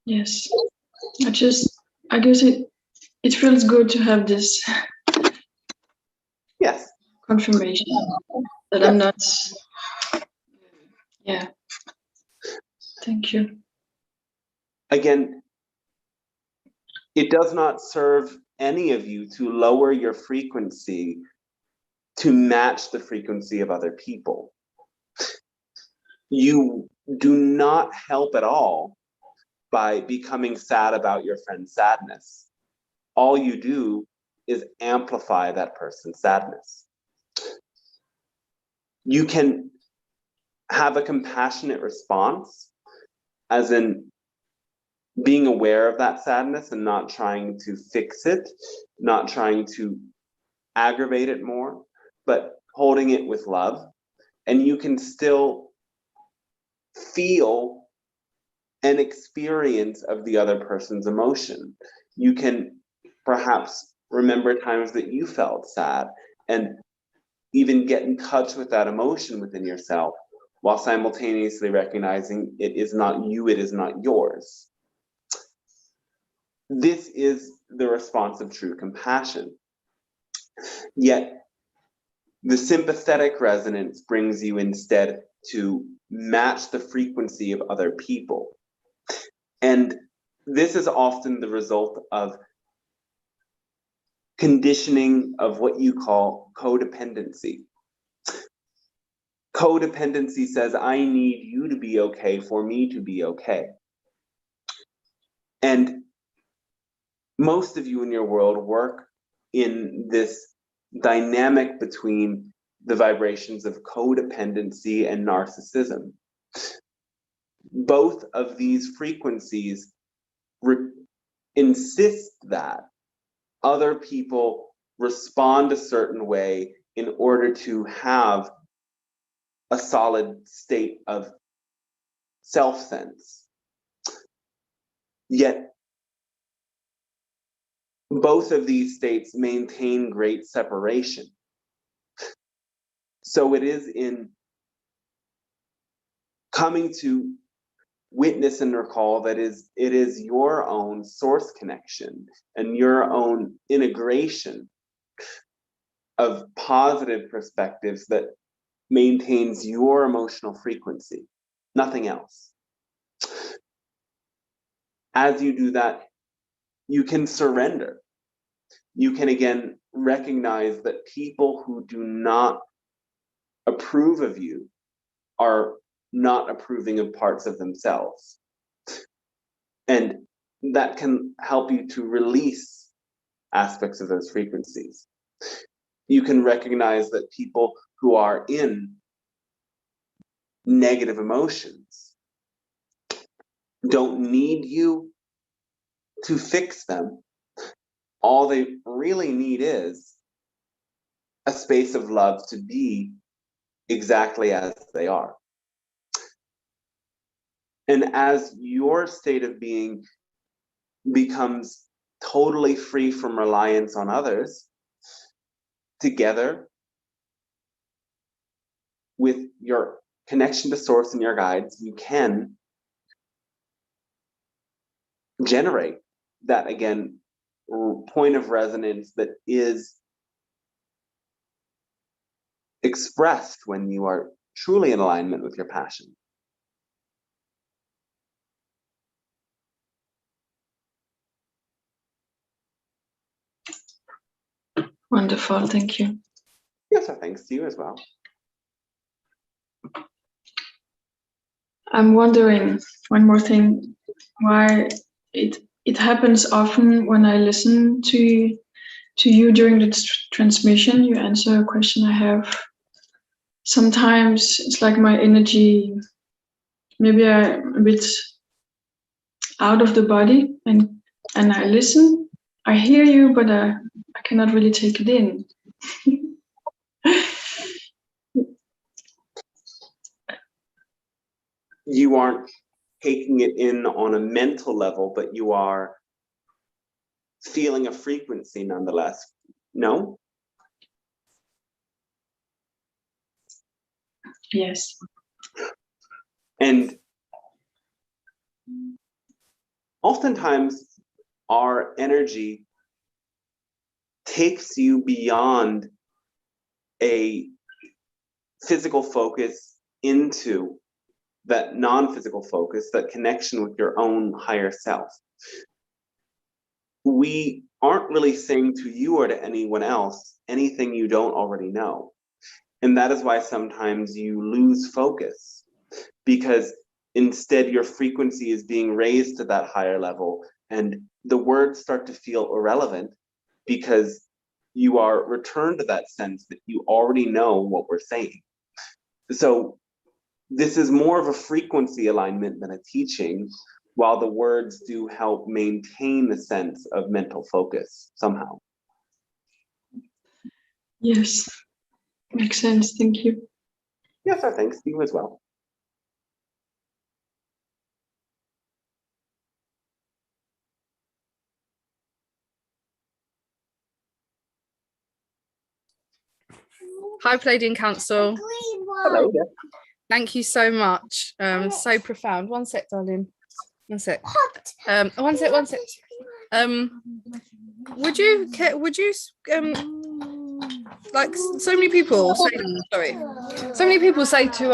Yes. I guess it feels good to have this Yes. confirmation that Yes. I'm not. Yeah. Thank you. Again, it does not serve any of you to lower your frequency to match the frequency of other people. You do not help at all by becoming sad about your friend's sadness. All you do is amplify that person's sadness. You can have a compassionate response, as in being aware of that sadness and not trying to fix it, not trying to aggravate it more, but holding it with love. And you can still feel an experience of the other person's emotion. You can perhaps remember times that you felt sad and even get in touch with that emotion within yourself, while simultaneously recognizing it is not you, it is not yours. This is the response of true compassion. Yet the sympathetic resonance brings you instead to match the frequency of other people. And this is often the result of conditioning of what you call codependency. Codependency says, I need you to be okay for me to be okay. And most of you in your world work in this dynamic between the vibrations of codependency and narcissism. Both of these frequencies insist that other people respond a certain way in order to have a solid state of self-sense. Yet, both of these states maintain great separation. So it is in coming to witness and recall that it is your own source connection and your own integration of positive perspectives that maintains your emotional frequency, nothing else. As you do that, you can surrender. You can again recognize that people who do not approve of you are not approving of parts of themselves. And that can help you to release aspects of those frequencies. You can recognize that people who are in negative emotions don't need you to fix them. All they really need is a space of love to be exactly as they are. And as your state of being becomes totally free from reliance on others, together with your connection to source and your guides, you can generate that, again, point of resonance that is expressed when you are truly in alignment with your passion. Wonderful, thank you. Yes, thanks to you as well. I'm wondering one more thing, why it happens often when I listen to you during the transmission. You answer a question I have. Sometimes it's like my energy, maybe I'm a bit out of the body, and I listen. I hear you, but I cannot really take it in. You aren't taking it in on a mental level, but you are feeling a frequency nonetheless. No? Yes. And oftentimes our energy takes you beyond a physical focus into that non-physical focus, that connection with your own higher self. We aren't really saying to you or to anyone else anything you don't already know. And that is why sometimes you lose focus, because instead your frequency is being raised to that higher level and the words start to feel irrelevant because you are returned to that sense that you already know what we're saying. So this is more of a frequency alignment than a teaching, while the words do help maintain the sense of mental focus somehow. Yes, makes sense. Thank you. Yes, thanks to you as well. Hi, Pleiadian Council. Hello there. Thank you so much. So profound. One sec, darling. One sec. One sec. Would you like so many people say, sorry, so many people say to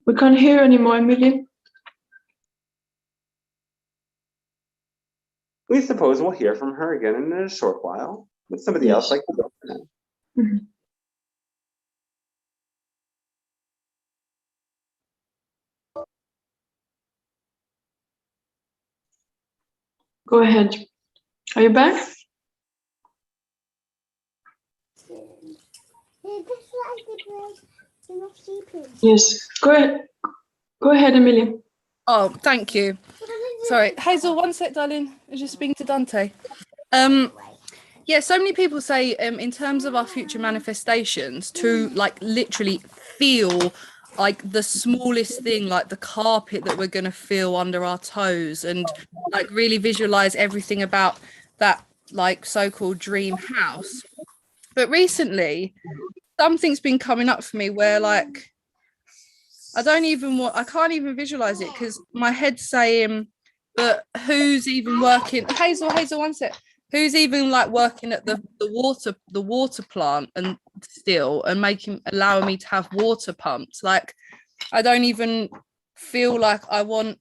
We can't hear anymore, Emily. We suppose we'll hear from her again in a short while. Would somebody Yes. else like to go for now? Mhm. Go ahead. Are you back? Yes. Go ahead. Go ahead, Amelia. Oh, thank you. Sorry, Hazel, one sec, darling. I was just speaking to Dante. Yeah, so many people say in terms of our future manifestations to like literally feel like the smallest thing, like the carpet that we're going to feel under our toes, and like really visualize everything about that like so-called dream house. But recently something's been coming up for me where like I can't even visualize it because my head's saying, but who's even working? Hazel, one sec. Who's even like working at the water plant and still and allowing me to have water pumps? Like, I don't even feel like I want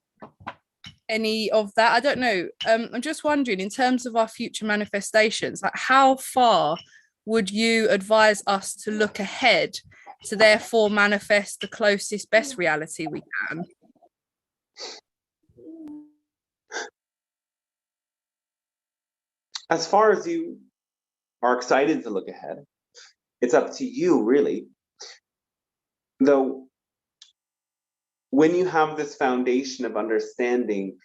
any of that. I don't know. I'm just wondering, in terms of our future manifestations, like how far would you advise us to look ahead to therefore manifest the closest, best reality we can? As far as you are excited to look ahead, it's up to you, really. Though, when you have this foundation of understanding,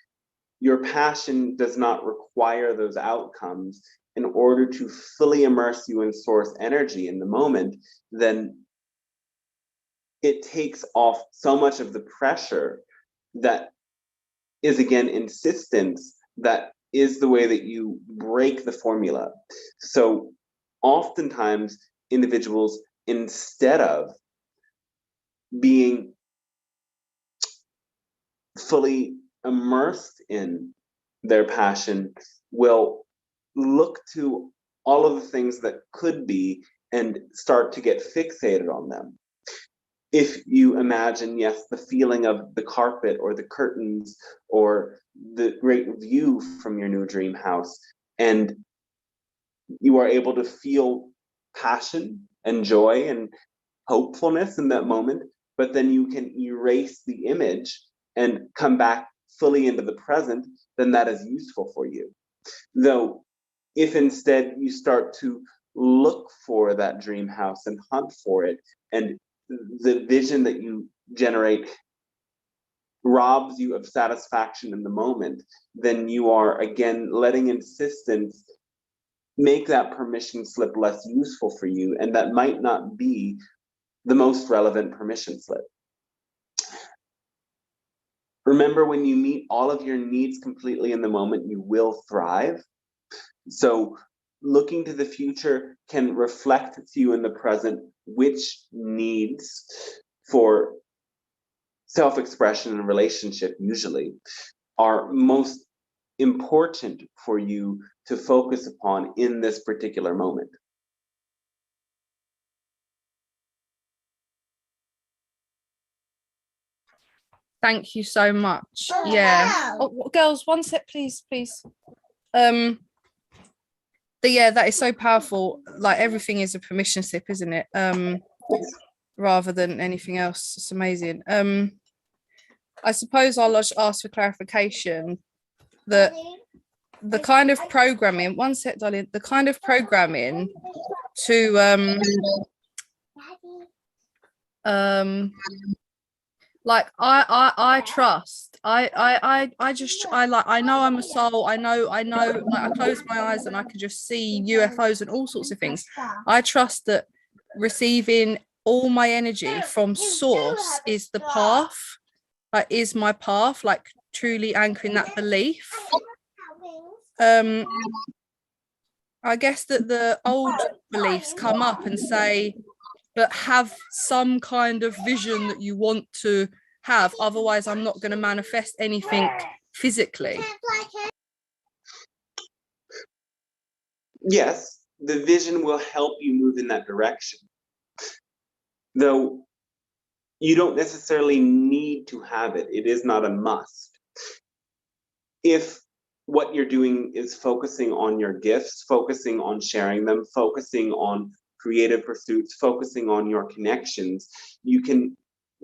your passion does not require those outcomes in order to fully immerse you in source energy in the moment, then it takes off so much of the pressure that is, again, insistence, that is the way that you break the formula. So oftentimes individuals, instead of being fully immersed in their passion, will look to all of the things that could be and start to get fixated on them. If you imagine, yes, the feeling of the carpet or the curtains or the great view from your new dream house, and you are able to feel passion and joy and hopefulness in that moment, but then you can erase the image and come back fully into the present, then that is useful for you. Though, if instead you start to look for that dream house and hunt for it, and the vision that you generate robs you of satisfaction in the moment, then you are again letting insistence make that permission slip less useful for you, and that might not be the most relevant permission slip. Remember, when you meet all of your needs completely in the moment, you will thrive. So looking to the future can reflect to you in the present which needs for self-expression and relationship usually are most important for you to focus upon in this particular moment. Thank you so much. Yeah. Oh, girls, one sec, please. But yeah, that is so powerful. Like everything is a permission slip, isn't it? Rather than anything else. It's amazing. I suppose I'll just ask for clarification that the kind of programming, one sec, darling, the kind of programming to like I trust. I know I'm a soul. I know, like I close my eyes and I can just see UFOs and all sorts of things. I trust that receiving all my energy from source is the path, like is my path, like truly anchoring that belief. I guess that the old beliefs come up and say, but have some kind of vision that you want to have, otherwise I'm not going to manifest anything physically. Yes, the vision will help you move in that direction, though you don't necessarily need to have it. It is not a must. If what you're doing is focusing on your gifts, focusing on sharing them, focusing on creative pursuits, focusing on your connections, you can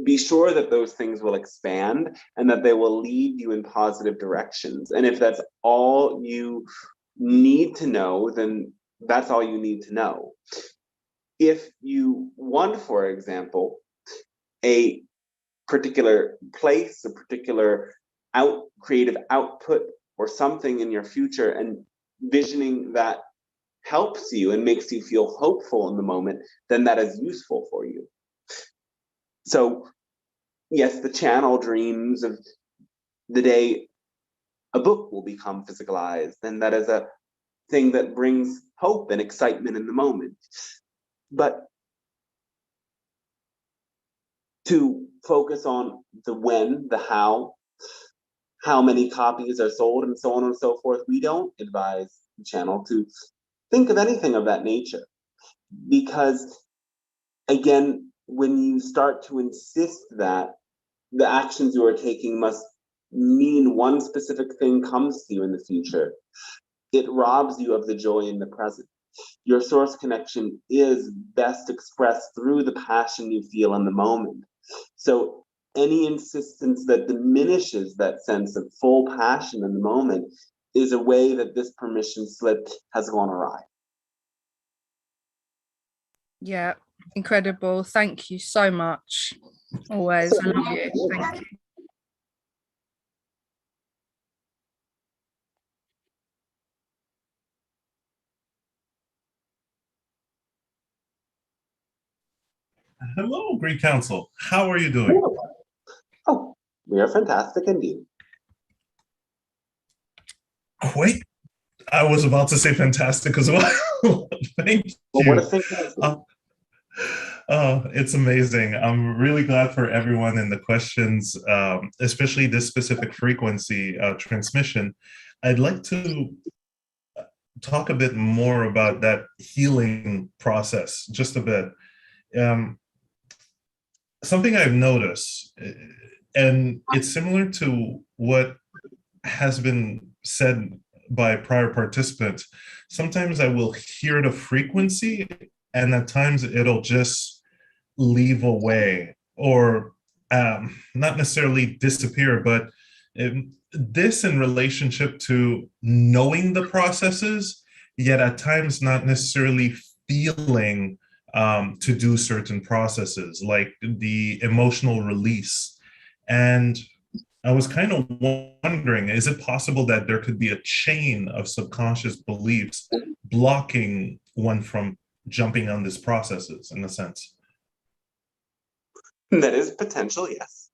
be sure that those things will expand and that they will lead you in positive directions. And if that's all you need to know, then that's all you need to know. If you want, for example, a particular place, a particular creative output or something in your future, and visioning that helps you and makes you feel hopeful in the moment, then that is useful for you. So yes, the channel dreams of the day a book will become physicalized, and that is a thing that brings hope and excitement in the moment. But to focus on the when, the how many copies are sold, and so on and so forth, we don't advise the channel to think of anything of that nature. Because, again, when you start to insist that the actions you are taking must mean one specific thing comes to you in the future, it robs you of the joy in the present. Your source connection is best expressed through the passion you feel in the moment. So any insistence that diminishes that sense of full passion in the moment is a way that this permission slip has gone awry. Yeah, incredible. Thank you so much. Always. I love you. Thank you. Hello, Great Council. How are you doing? Oh, we are fantastic indeed. Wait, I was about to say fantastic as well. Thank you. Well, what a thing. It's amazing. I'm really glad for everyone in the questions, especially this specific frequency transmission. I'd like to talk a bit more about that healing process, just a bit. Something I've noticed, and it's similar to what has been said by prior participants, sometimes I will hear the frequency and at times it'll just leave away or not necessarily disappear, but this in relationship to knowing the processes, yet at times not necessarily feeling to do certain processes, like the emotional release. And I was kind of wondering, is it possible that there could be a chain of subconscious beliefs blocking one from jumping on these processes in a sense? That is potential, yes.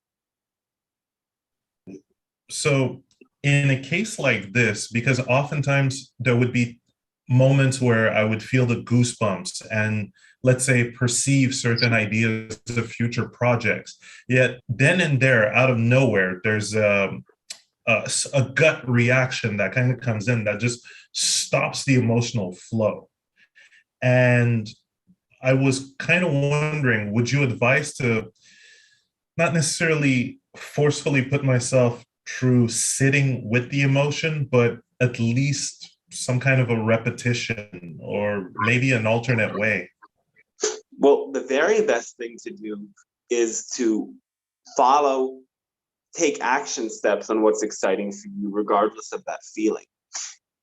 So in a case like this, because oftentimes there would be moments where I would feel the goosebumps and let's say perceive certain ideas of future projects, yet then and there, out of nowhere, there's a gut reaction that kind of comes in that just stops the emotional flow. And I was kind of wondering, would you advise to not necessarily forcefully put myself through sitting with the emotion, but at least some kind of a repetition or maybe an alternate way? Well, the very best thing to do is to take action steps on what's exciting for you, regardless of that feeling.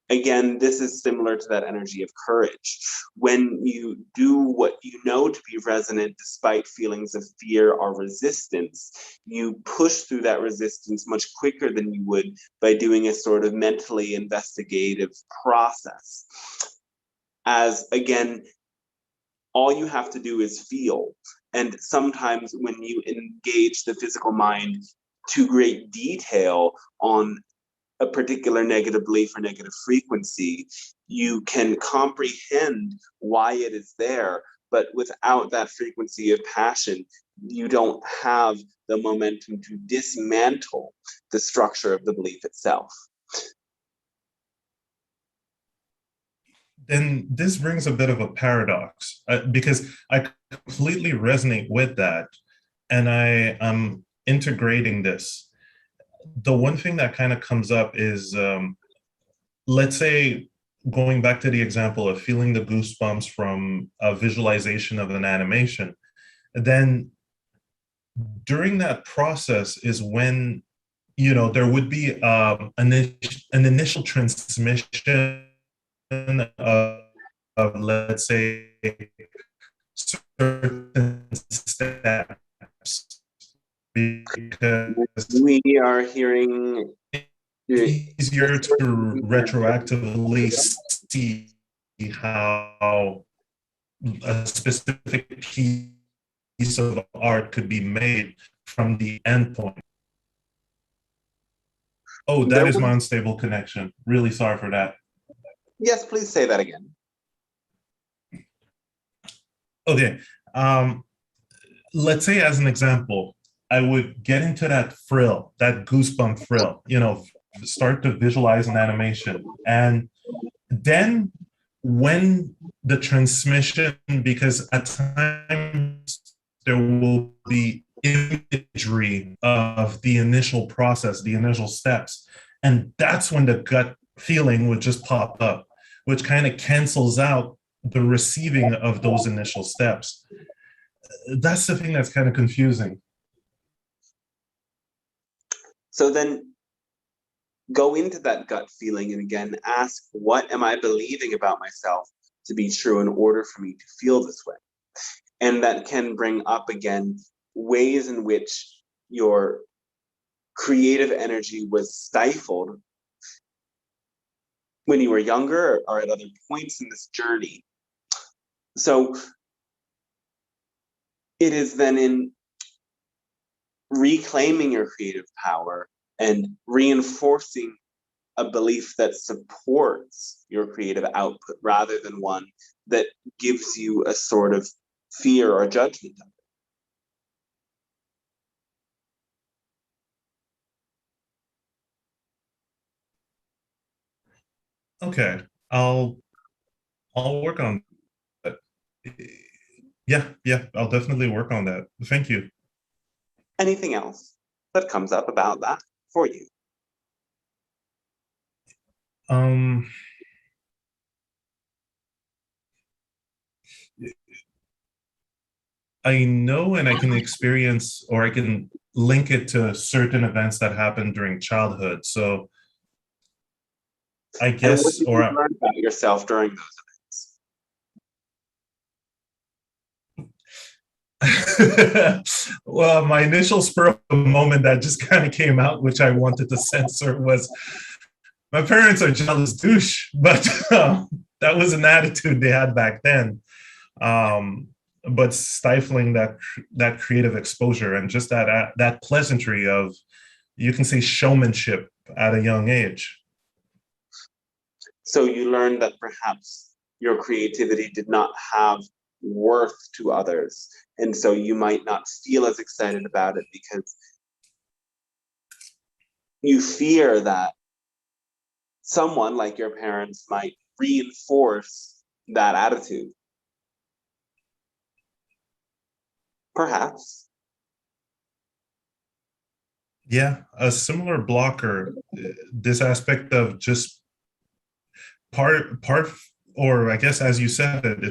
Again, this is similar to that energy of courage. When you do what you know to be resonant despite feelings of fear or resistance, you push through that resistance much quicker than you would by doing a sort of mentally investigative process. As again, all you have to do is feel. And sometimes when you engage the physical mind to great detail on a particular negative belief or negative frequency, you can comprehend why it is there, but without that frequency of passion, you don't have the momentum to dismantle the structure of the belief itself. Then this brings a bit of a paradox because I completely resonate with that, and I am integrating this. The one thing that kind of comes up is, let's say, going back to the example of feeling the goosebumps from a visualization of an animation, then during that process is when, you know, there would be an initial transmission of, let's say, certain steps, because We are hearing easier to retroactively see how a specific piece of art could be made from the endpoint. Oh, that is my unstable connection. Really sorry for that. Yes, please say that again. Okay. Let's say, as an example, I would get into that frill, that goosebump frill, you know, start to visualize an animation. And then when the transmission, because at times there will be imagery of the initial process, the initial steps. And that's when the gut feeling would just pop up, which kind of cancels out the receiving of those initial steps. That's the thing that's kind of confusing. So then go into that gut feeling and again ask, what am I believing about myself to be true in order for me to feel this way? And that can bring up again ways in which your creative energy was stifled when you were younger or at other points in this journey. So it is then in reclaiming your creative power and reinforcing a belief that supports your creative output rather than one that gives you a sort of fear or judgment of it. Okay, I'll work on that. Yeah, I'll definitely work on that. Thank you. Anything else that comes up about that for you? I know, and I can experience, or I can link it to certain events that happened during childhood. So I And what guess, did you learn about yourself during those well, my initial spur of the moment that just kind of came out, which I wanted to censor, was my parents are jealous douche, but that was an attitude they had back then. But stifling that creative exposure and just that pleasantry of, you can say, showmanship at a young age. So you learned that perhaps your creativity did not have worth to others. And so you might not feel as excited about it because you fear that someone like your parents might reinforce that attitude. Perhaps. Yeah, a similar blocker, this aspect of just part, or I guess, as you said,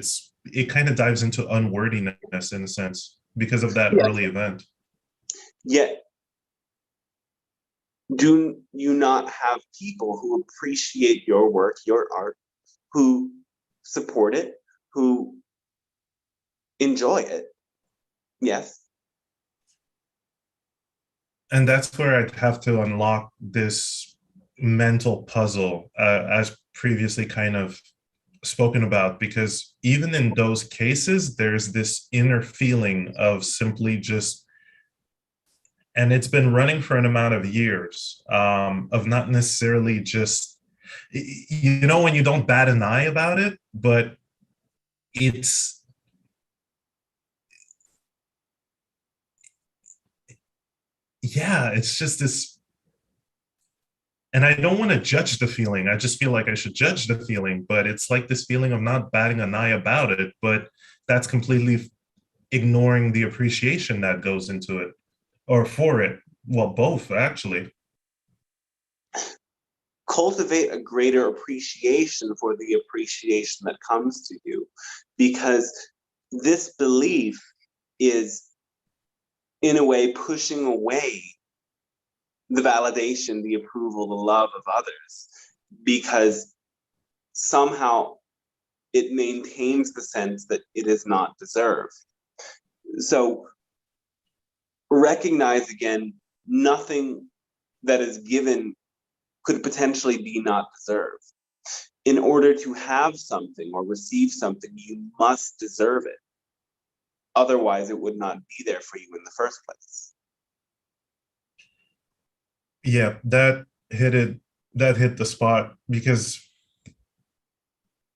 it kind of dives into unworthiness in a sense because of that early event. Yet, do you not have people who appreciate your work, your art, who support it, who enjoy it? Yes. And that's where I'd have to unlock this mental puzzle, as previously kind of spoken about, because even in those cases, there's this inner feeling of simply just, and it's been running for an amount of years, of not necessarily just, you know, when you don't bat an eye about it, but it's, yeah, it's just this, and I don't want to judge the feeling. I just feel like I should judge the feeling, but it's like this feeling of not batting an eye about it, but that's completely ignoring the appreciation that goes into it, or for it. Well, both, actually. Cultivate a greater appreciation for the appreciation that comes to you, because this belief is in a way, pushing away the validation, the approval, the love of others, because somehow it maintains the sense that it is not deserved. So recognize again, nothing that is given could potentially be not deserved. In order to have something or receive something, you must deserve it. Otherwise, it would not be there for you in the first place. Yeah, that hit the spot, because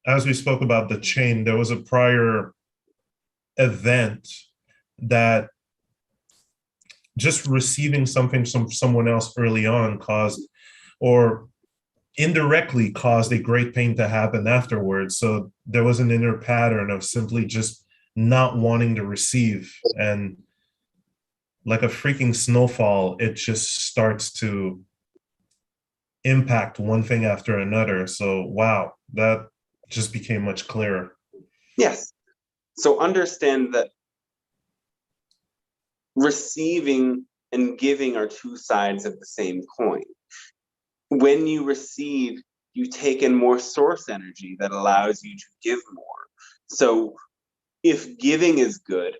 as we spoke about the chain, there was a prior event that just receiving something from someone else early on caused, or indirectly caused, a great pain to happen afterwards. So there was an inner pattern of simply just not wanting to receive. And like a freaking snowfall, it just starts to impact one thing after another. So, wow, that just became much clearer. Yes. So understand that receiving and giving are two sides of the same coin. When you receive, you take in more source energy that allows you to give more. So if giving is good,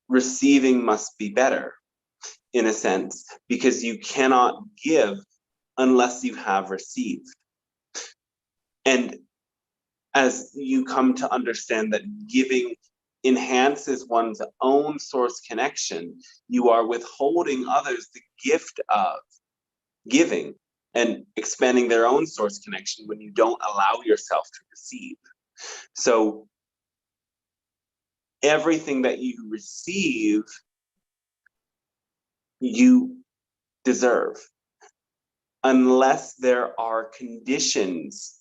receiving must be better, in a sense, because you cannot give unless you have received. And as you come to understand that giving enhances one's own source connection, you are withholding others the gift of giving and expanding their own source connection when you don't allow yourself to receive. So everything that you receive, you deserve, unless there are conditions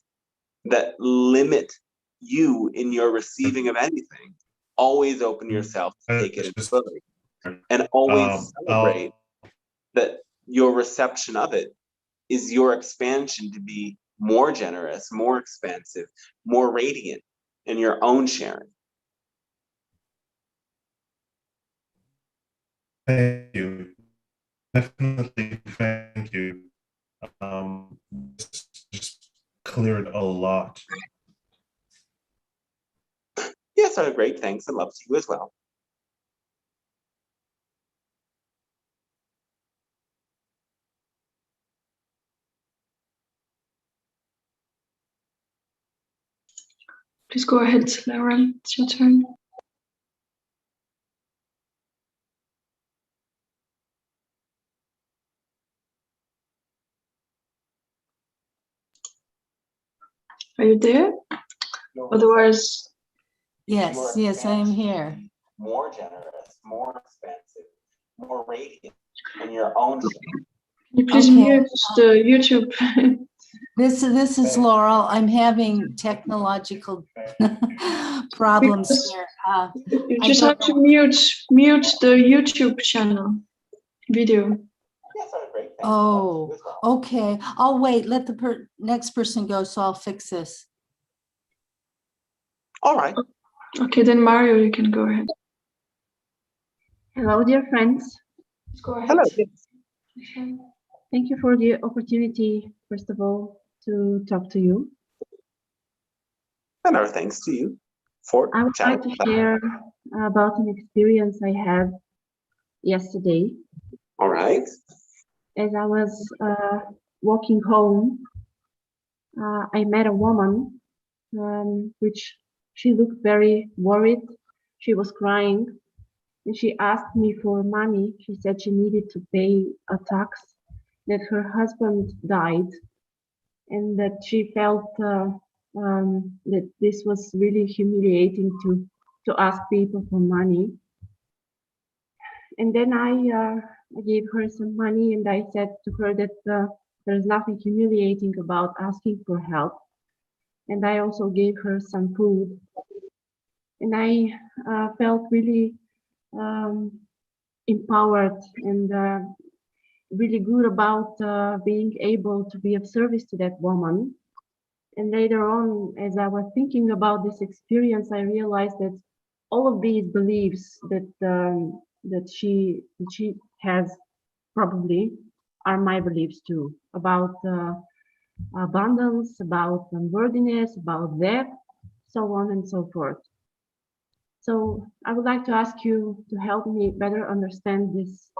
that limit you in your receiving of anything. Always open yourself to take it in fully, and always celebrate that your reception of it is your expansion to be more generous, more expansive, more radiant in your own sharing. Thank you. Definitely, thank you. This just cleared a lot. Yes, great. Thanks, and love to you as well. Please go ahead, Laura. It's your turn. Are you there? Otherwise, Yes, I am here. More generous, more expansive, more radiant in your own sharing. can you please mute the YouTube? This is Laurel. I'm having technological problems here. You just have to mute the YouTube channel video. Oh, okay. I'll wait. Let the next person go, so I'll fix this. All right. Okay, then Mario, you can go ahead. Hello, dear friends. Go ahead. Hello. Thank you for the opportunity, first of all, to talk to you. And our thanks to you for I would like to share about an experience I had yesterday. All right. As I was walking home, I met a woman, which she looked very worried. She was crying, and she asked me for money. She said she needed to pay a tax, that her husband died, and that she felt that this was really humiliating to ask people for money. And then I gave her some money, and I said to her that there's nothing humiliating about asking for help. And I also gave her some food. And I felt really empowered and really good about being able to be of service to that woman. And later on, as I was thinking about this experience, I realized that all of these beliefs that that she has probably are my beliefs too, about abundance, about unworthiness, about death, so on and so forth. So I would like to ask you to help me better understand this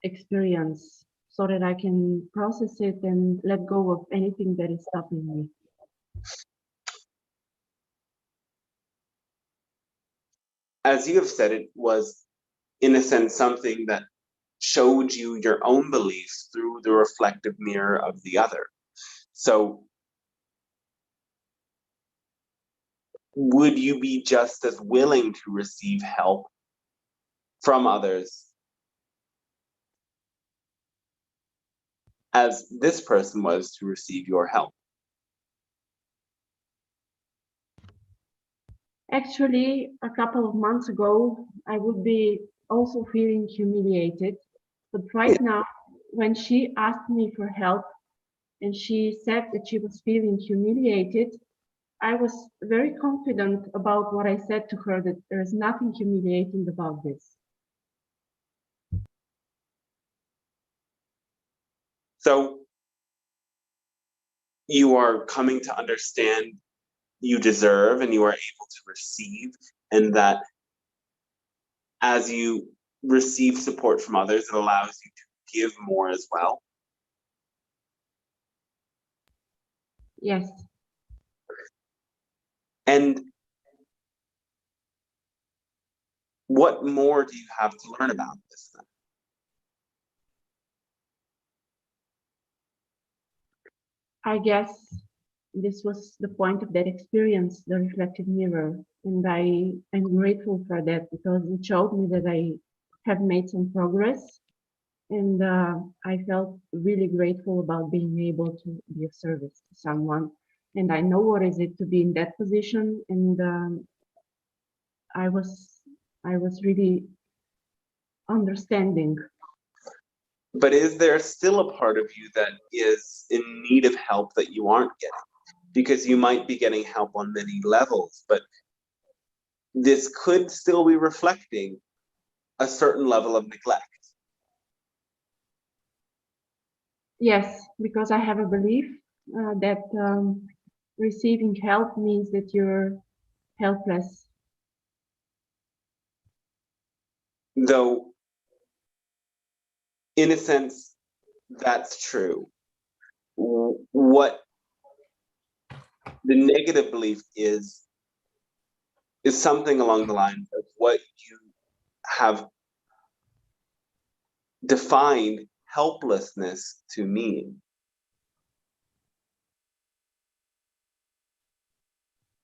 experience so that I can process it and let go of anything that is stopping me. As you have said, it was, in a sense, something that showed you your own beliefs through the reflective mirror of the other. So would you be just as willing to receive help from others as this person was to receive your help? Actually, a couple of months ago, I would be also feeling humiliated. But right now, when she asked me for help and she said that she was feeling humiliated, I was very confident about what I said to her, that there is nothing humiliating about this. So you are coming to understand you deserve and you are able to receive, and that as you receive support from others, it allows you to give more as well. Yes. And what more do you have to learn about this then? I guess this was the point of that experience, the reflective mirror. And I am grateful for that because it showed me that I have made some progress. And I felt really grateful about being able to be of service to someone. And I know what is it to be in that position. And I was really understanding. But is there still a part of you that is in need of help that you aren't getting? Because you might be getting help on many levels, but this could still be reflecting a certain level of neglect. Yes, because I have a belief that receiving help means that you're helpless. Though, in a sense, that's true. What the negative belief is something along the lines of what you have defined helplessness to mean.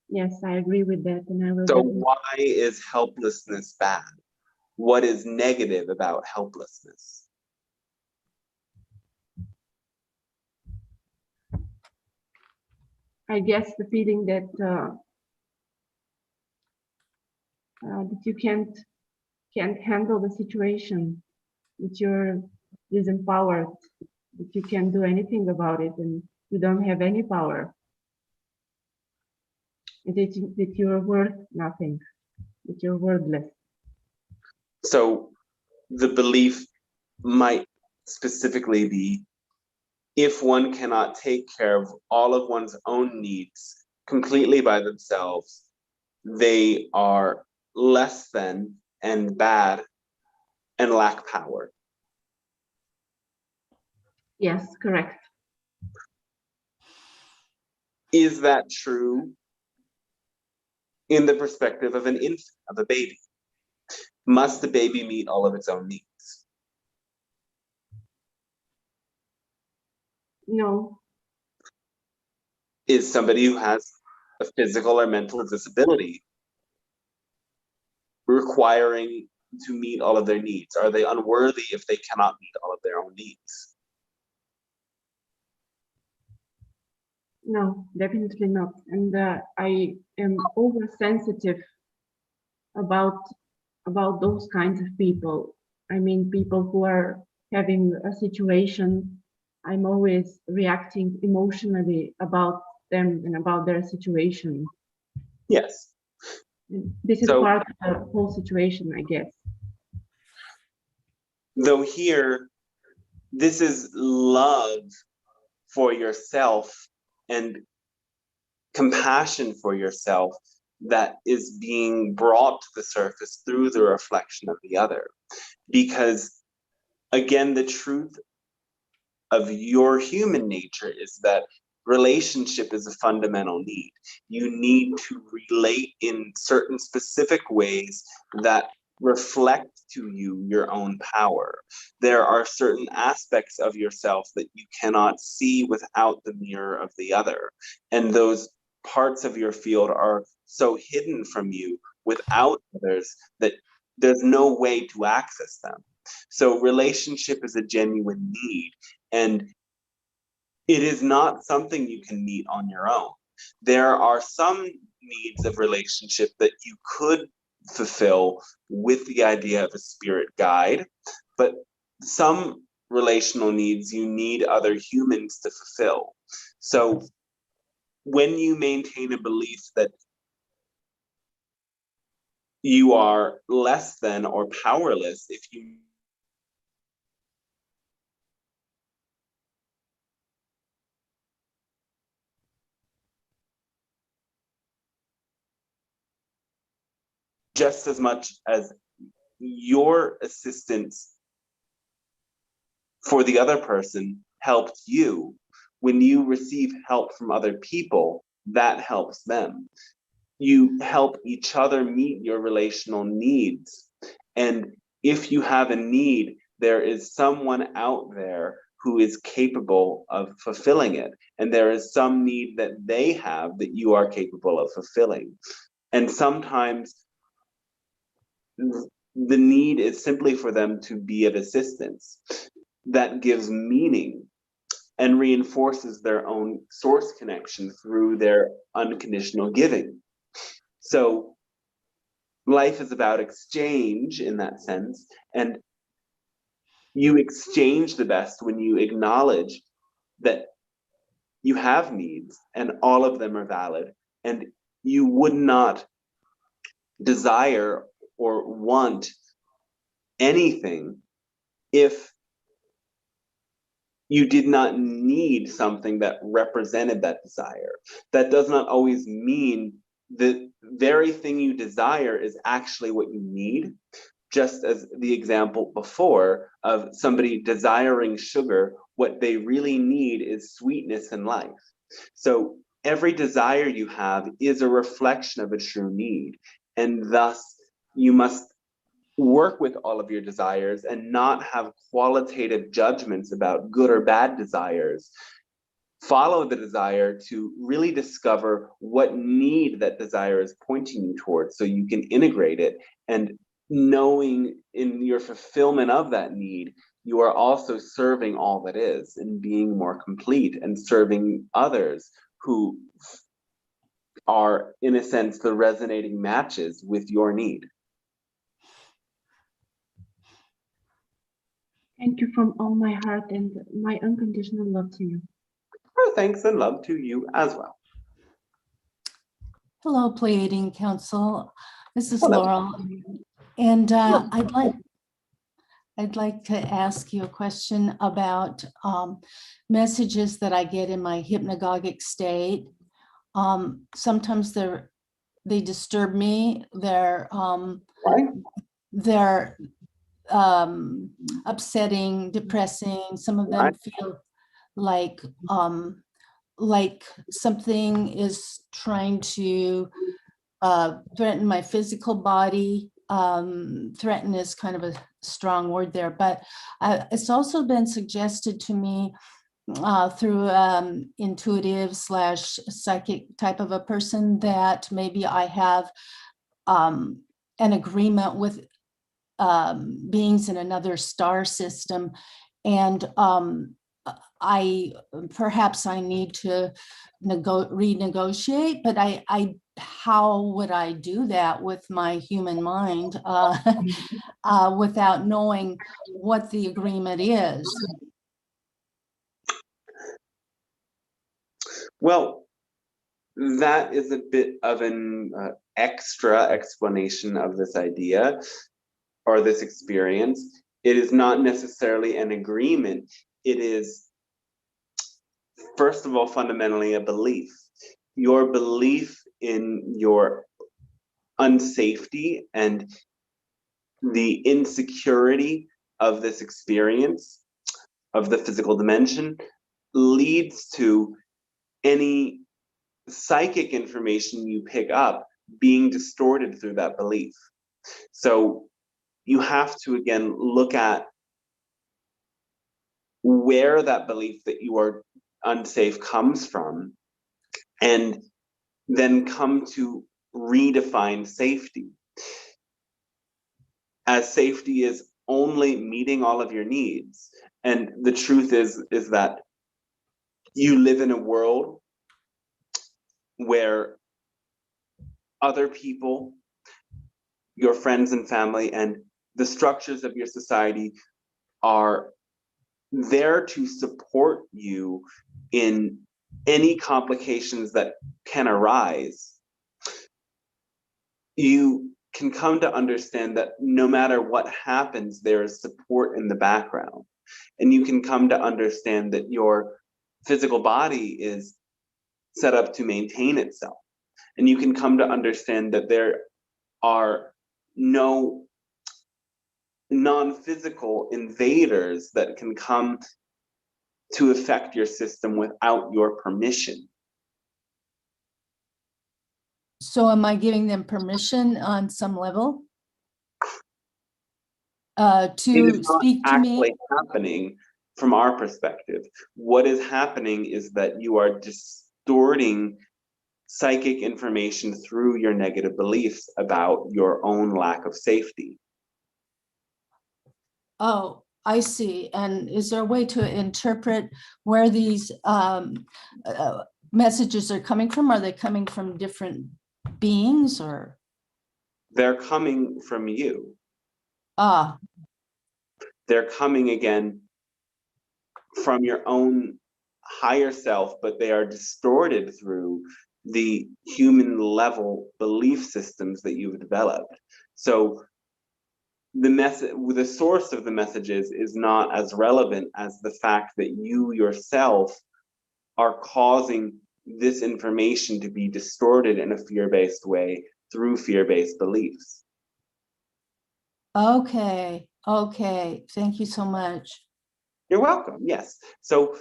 Yes, I agree with that, and I will. So why is helplessness bad? What is negative about helplessness? I guess the feeling that that you can't handle the situation, that you're disempowered, that you can't do anything about it, and you don't have any power, and that you're worth nothing, that you're worthless. So the belief might specifically be, if one cannot take care of all of one's own needs completely by themselves, they are less than and bad and lack power. Yes, correct. Is that true in the perspective of an infant, of a baby? Must the baby meet all of its own needs? No. Is somebody who has a physical or mental disability requiring to meet all of their needs? Are they unworthy if they cannot meet all of their own needs? No, definitely not. And I am oversensitive about those kinds of people. I mean, people who are having a situation, I'm always reacting emotionally about them and about their situation. Yes. This is So, part of the whole situation, I guess. Though here, this is love for yourself and compassion for yourself that is being brought to the surface through the reflection of the other. Because again, the truth of your human nature is that relationship is a fundamental need. You need to relate in certain specific ways that reflect to you your own power. There are certain aspects of yourself that you cannot see without the mirror of the other. And those parts of your field are so hidden from you without others that there's no way to access them. So relationship is a genuine need, and it is not something you can meet on your own. There are some needs of relationship that you could fulfill with the idea of a spirit guide, but some relational needs you need other humans to fulfill. So when you maintain a belief that you are less than or powerless, if you just as much as your assistance for the other person helped you, when you receive help from other people, that helps them. You help each other meet your relational needs. And if you have a need, there is someone out there who is capable of fulfilling it. And there is some need that they have that you are capable of fulfilling. And sometimes the need is simply for them to be of assistance. That gives meaning and reinforces their own source connection through their unconditional giving. So life is about exchange in that sense, and you exchange the best when you acknowledge that you have needs and all of them are valid, and you would not desire or want anything if you did not need something that represented that desire. That does not always mean the very thing you desire is actually what you need, just as the example before of somebody desiring sugar, what they really need is sweetness in life. So every desire you have is a reflection of a true need, and thus you must work with all of your desires and not have qualitative judgments about good or bad desires. Follow the desire to really discover what need that desire is pointing you towards so you can integrate it. And knowing in your fulfillment of that need, you are also serving all that is and being more complete and serving others who are, in a sense, the resonating matches with your need. Thank you from all my heart and my unconditional love to you. Well, thanks and love to you as well. Hello, Pleiadian Council. This is Hello. Laurel, and I'd like to ask you a question about messages that I get in my hypnagogic state. Sometimes they disturb me. They're upsetting, depressing. Some of them feel like something is trying to threaten my physical body. Threaten is kind of a strong word there, but it's also been suggested to me through intuitive / psychic type of a person that maybe I have an agreement with beings in another star system, and perhaps I need to renegotiate, but how would I do that with my human mind without knowing what the agreement is? Well, that is a bit of an extra explanation of this idea or this experience. it is not necessarily an agreement. It is, first of all, fundamentally a belief. Your belief in your unsafety and the insecurity of this experience of the physical dimension leads to any psychic information you pick up being distorted through that belief. So you have to, again, look at where that belief that you are unsafe comes from, and then come to redefine safety. As safety is only meeting all of your needs. And the truth is that you live in a world where other people, your friends and family, and the structures of your society are there to support you in any complications that can arise. You can come to understand that no matter what happens, there is support in the background. And you can come to understand that your physical body is set up to maintain itself. And you can come to understand that there are no non-physical invaders that can come to affect your system without your permission. So am I giving them permission on some level It to is not speak to me? actually happening from our perspective. What is happening is that you are distorting psychic information through your negative beliefs about your own lack of safety. Oh, I see. And is there a way to interpret where these messages are coming from? Are they coming from different beings or? They're coming from you. Ah, They're coming, again, from your own higher self, but they are distorted through the human level belief systems that you've developed. So the source of the messages is not as relevant as the fact that you yourself are causing this information to be distorted in a fear-based way through fear-based beliefs. okay. Okay. Thank you so much. You're welcome, yes. So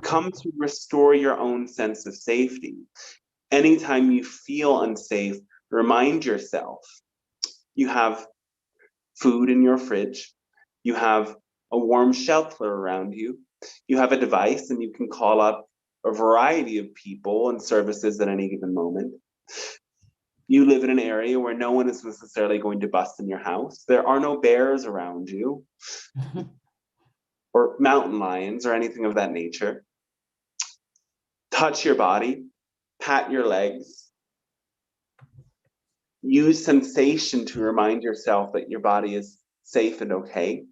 come to restore your own sense of safety. Anytime you feel unsafe, remind yourself you have food in your fridge, you have a warm shelter around you, you have a device and you can call up a variety of people and services at any given moment. You live in an area where no one is necessarily going to bust in your house. There are no bears around you or mountain lions or anything of that nature. Touch your body, pat your legs, use sensation to remind yourself that your body is safe and okay.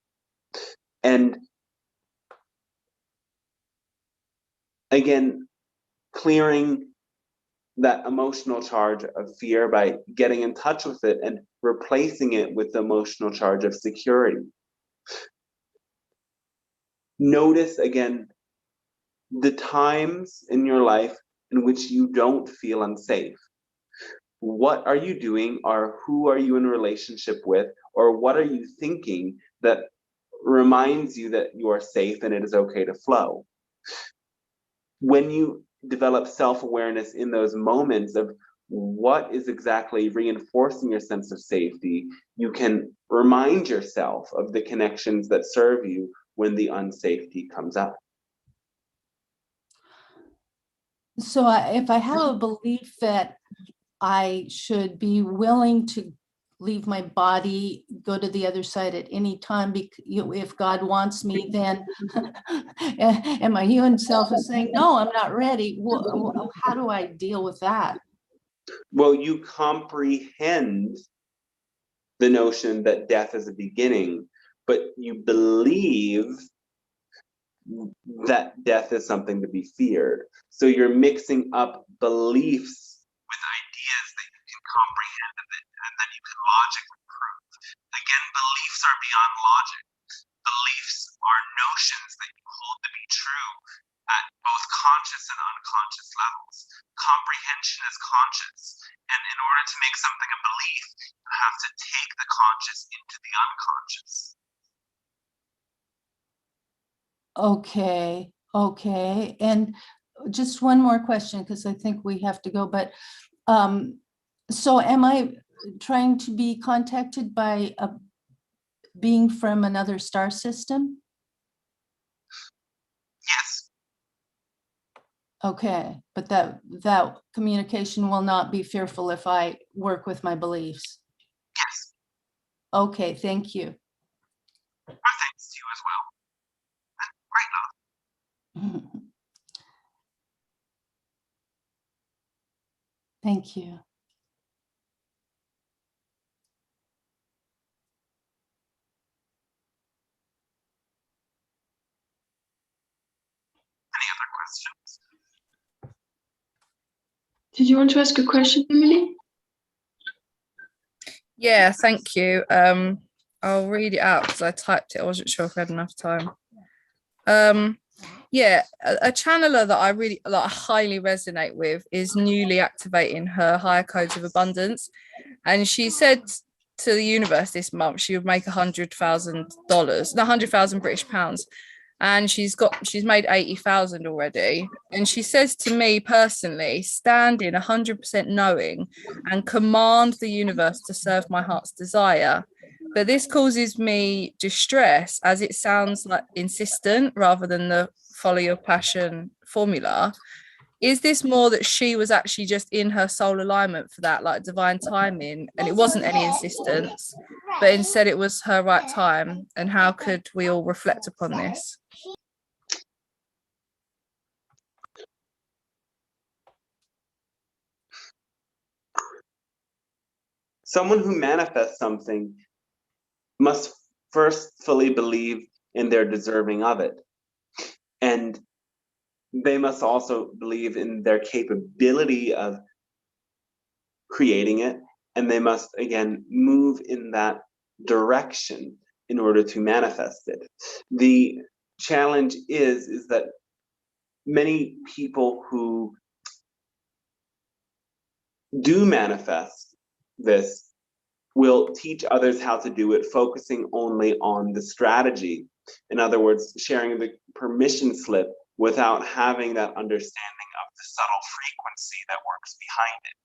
And again, clearing that emotional charge of fear by getting in touch with it and replacing it with the emotional charge of security. Notice, again, the times in your life in which you don't feel unsafe. What are you doing, or who are you in a relationship with, or what are you thinking that reminds you that you are safe and it is okay to flow? When you develop self-awareness in those moments of what is exactly reinforcing your sense of safety, you can remind yourself of the connections that serve you when the unsafety comes up. So if I have a belief that I should be willing to leave my body, go to the other side at any time, because if God wants me, then and my human self is saying, no, I'm not ready. How do I deal with that? Well, you comprehend the notion that death is a beginning, but you believe that death is something to be feared. So you're mixing up beliefs with ideas that you can comprehend and and that you can logically prove. Again, beliefs are beyond logic. Beliefs are notions that you hold to be true at both conscious and unconscious levels. Comprehension is conscious, and in order to make something a belief, you have to take the conscious into the unconscious. Okay. And just one more question, because I think we have to go, but so am I trying to be contacted by a being from another star system? Yes. Okay, but that communication will not be fearful if I work with my beliefs. Yes. Okay, thank you. Our thanks to you as well. And great love. Thank you. Any other questions? Did you want to ask a question, Emily? Yeah, thank you. I'll read it out because I typed it. I wasn't sure if I had enough time. Yeah, a channeler that I highly resonate with is newly activating her higher codes of abundance, and she said to the universe this month she would make $100,000 British pounds, and she's made 80,000 already. And she says to me personally, stand in 100% knowing and command the universe to serve my heart's desire. But this causes me distress, as it sounds like insistent rather than the follow your passion formula. Is this more that she was actually just in her soul alignment for that, like divine timing, and it wasn't any insistence, but instead it was her right time? And how could we all reflect upon this? Someone who manifests something must first fully believe in their deserving of it. And they must also believe in their capability of creating it. And they must, again, move in that direction in order to manifest it. The challenge is that many people who do manifest this will teach others how to do it, focusing only on the strategy. In other words, sharing the permission slip without having that understanding of the subtle frequency that works behind it.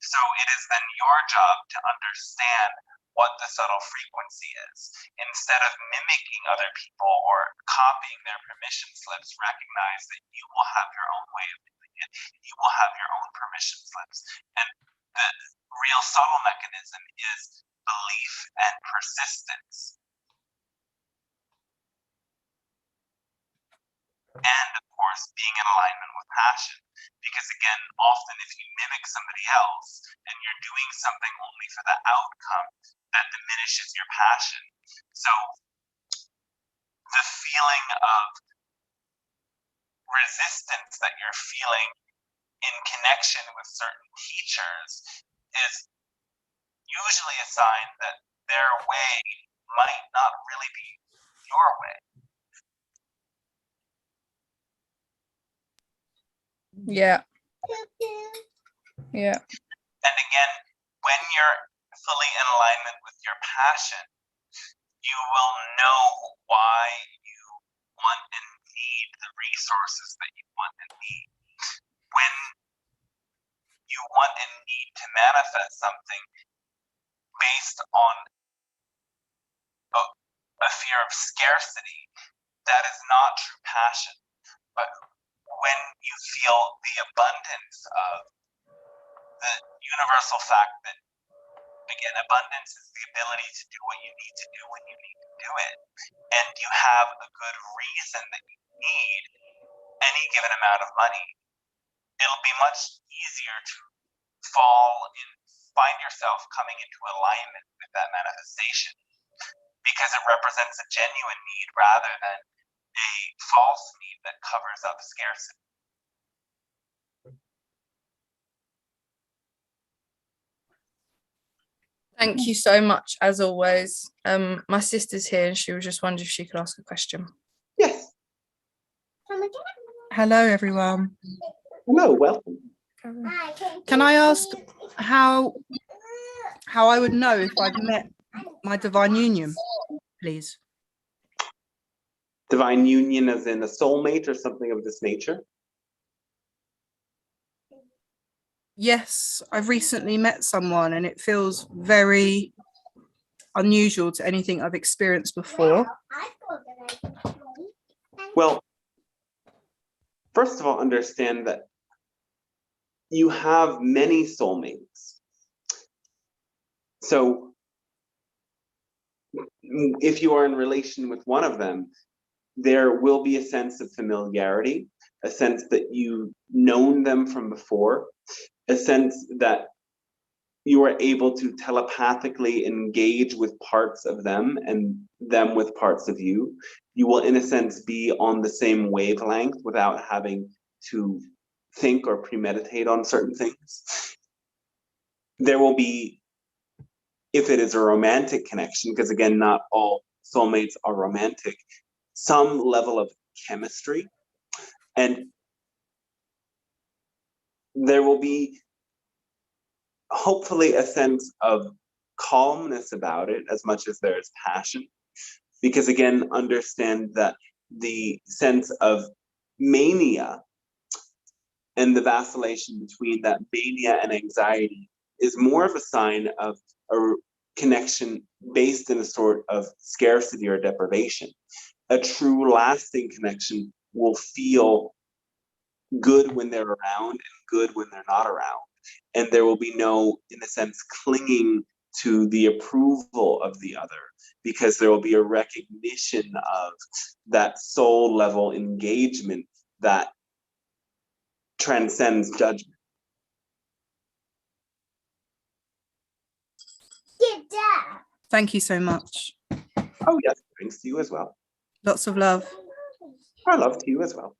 So it is then your job to understand what the subtle frequency is. Instead of mimicking other people or copying their permission slips, recognize that you will have your own way of doing it. You will have your own permission slips. And the real subtle mechanism is belief and persistence. And of course, being in alignment with passion. Because again, often if you mimic somebody else and you're doing something only for the outcome, that diminishes your passion. So the feeling of resistance that you're feeling in connection with certain teachers is usually a sign that their way might not really be your way. Yeah. And again, when you're fully in alignment with your passion, you will know why you want and need the resources that you want and need. When you want and need to manifest something based on a fear of scarcity, that is not true passion. But when you feel the abundance of the universal fact that, again, abundance is the ability to do what you need to do when you need to do it, and you have a good reason that you need any given amount of money, it'll be much easier to find yourself coming into alignment with that manifestation, because it represents a genuine need rather than a false need that covers up scarcity. Thank you so much, as always. My sister's here and she was just wondering if she could ask a question. Yes. Hello, everyone. Hello, welcome. Can I ask how I would know if I've met my divine union, please? Divine union as in a soulmate or something of this nature? Yes, I've recently met someone and it feels very unusual to anything I've experienced before. Well, first of all, understand that you have many soulmates. So if you are in relation with one of them, there will be a sense of familiarity, a sense that you've known them from before, a sense that you are able to telepathically engage with parts of them and them with parts of you. You will, in a sense, be on the same wavelength without having to think or premeditate on certain things. There will be, if it is a romantic connection, because again, not all soulmates are romantic, some level of chemistry. And there will be hopefully a sense of calmness about it as much as there is passion. Because again, understand that the sense of mania and the vacillation between that mania and anxiety is more of a sign of a connection based in a sort of scarcity or deprivation. A true lasting connection will feel good when they're around and good when they're not around. And there will be no, in a sense, clinging to the approval of the other, because there will be a recognition of that soul level engagement that transcends judgment. Thank you so much. Oh yes, thanks to you as well. Lots of love. Our love to you as well.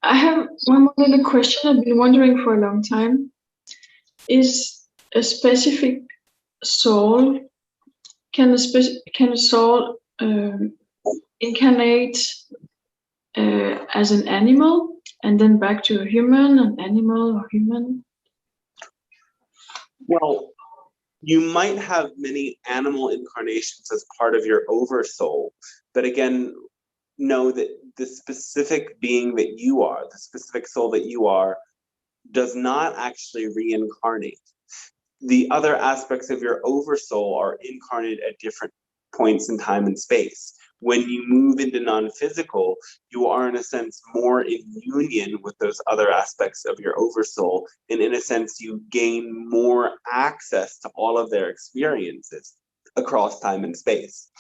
I have one more little question I've been wondering for a long time. Is a specific soul, can a soul incarnate as an animal and then back to a human, an animal or human? Well, you might have many animal incarnations as part of your oversoul, but again, know that the specific being that you are, the specific soul that you are, does not actually reincarnate. The other aspects of your oversoul are incarnate at different points in time and space. When you move into non-physical, you are in a sense more in union with those other aspects of your oversoul, and in a sense you gain more access to all of their experiences across time and space.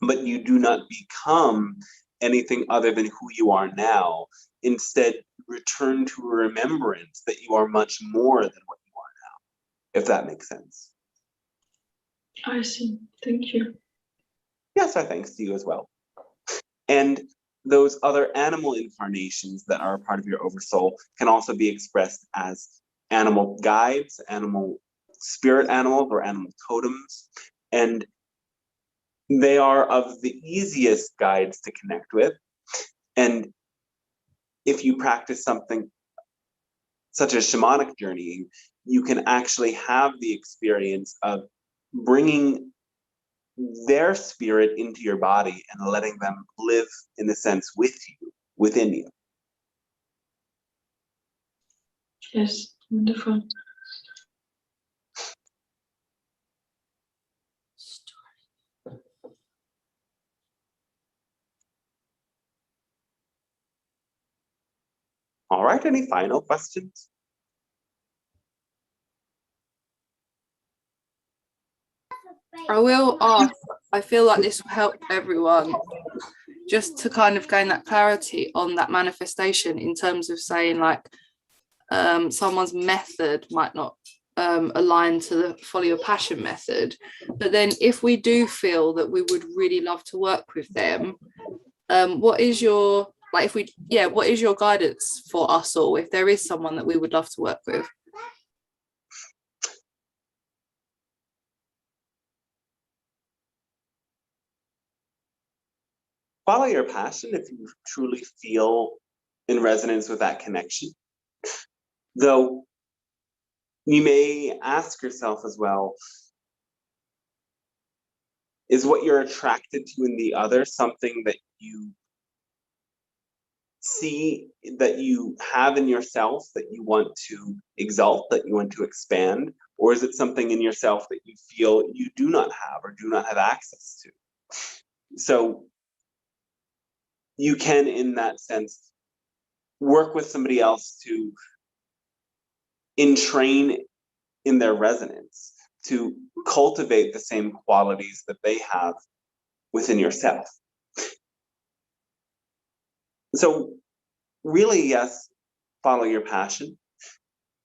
But you do not become anything other than who you are now. Instead, return to a remembrance that you are much more than what you are now, if that makes sense. I see. Thank you. Yes, our thanks to you as well. And those other animal incarnations that are a part of your oversoul can also be expressed as animal guides, animal spirit animals, or animal totems. And they are of the easiest guides to connect with. And if you practice something such as shamanic journeying, you can actually have the experience of bringing their spirit into your body and letting them live, in a sense, with you, within you. Yes, wonderful. All right, any final questions? I will ask, I feel like this will help everyone just to kind of gain that clarity on that manifestation, in terms of saying like someone's method might not align to the follow your passion method, but then if we do feel that we would really love to work with them, what is your like if we, yeah, what is your guidance for us all if there is someone that we would love to work with? Follow your passion if you truly feel in resonance with that connection. Though you may ask yourself as well, is what you're attracted to in the other something that you see, that you have in yourself, that you want to exalt, that you want to expand? Or is it something in yourself that you feel you do not have or do not have access to? So you can, in that sense, work with somebody else to entrain in their resonance, to cultivate the same qualities that they have within yourself. So really, yes, follow your passion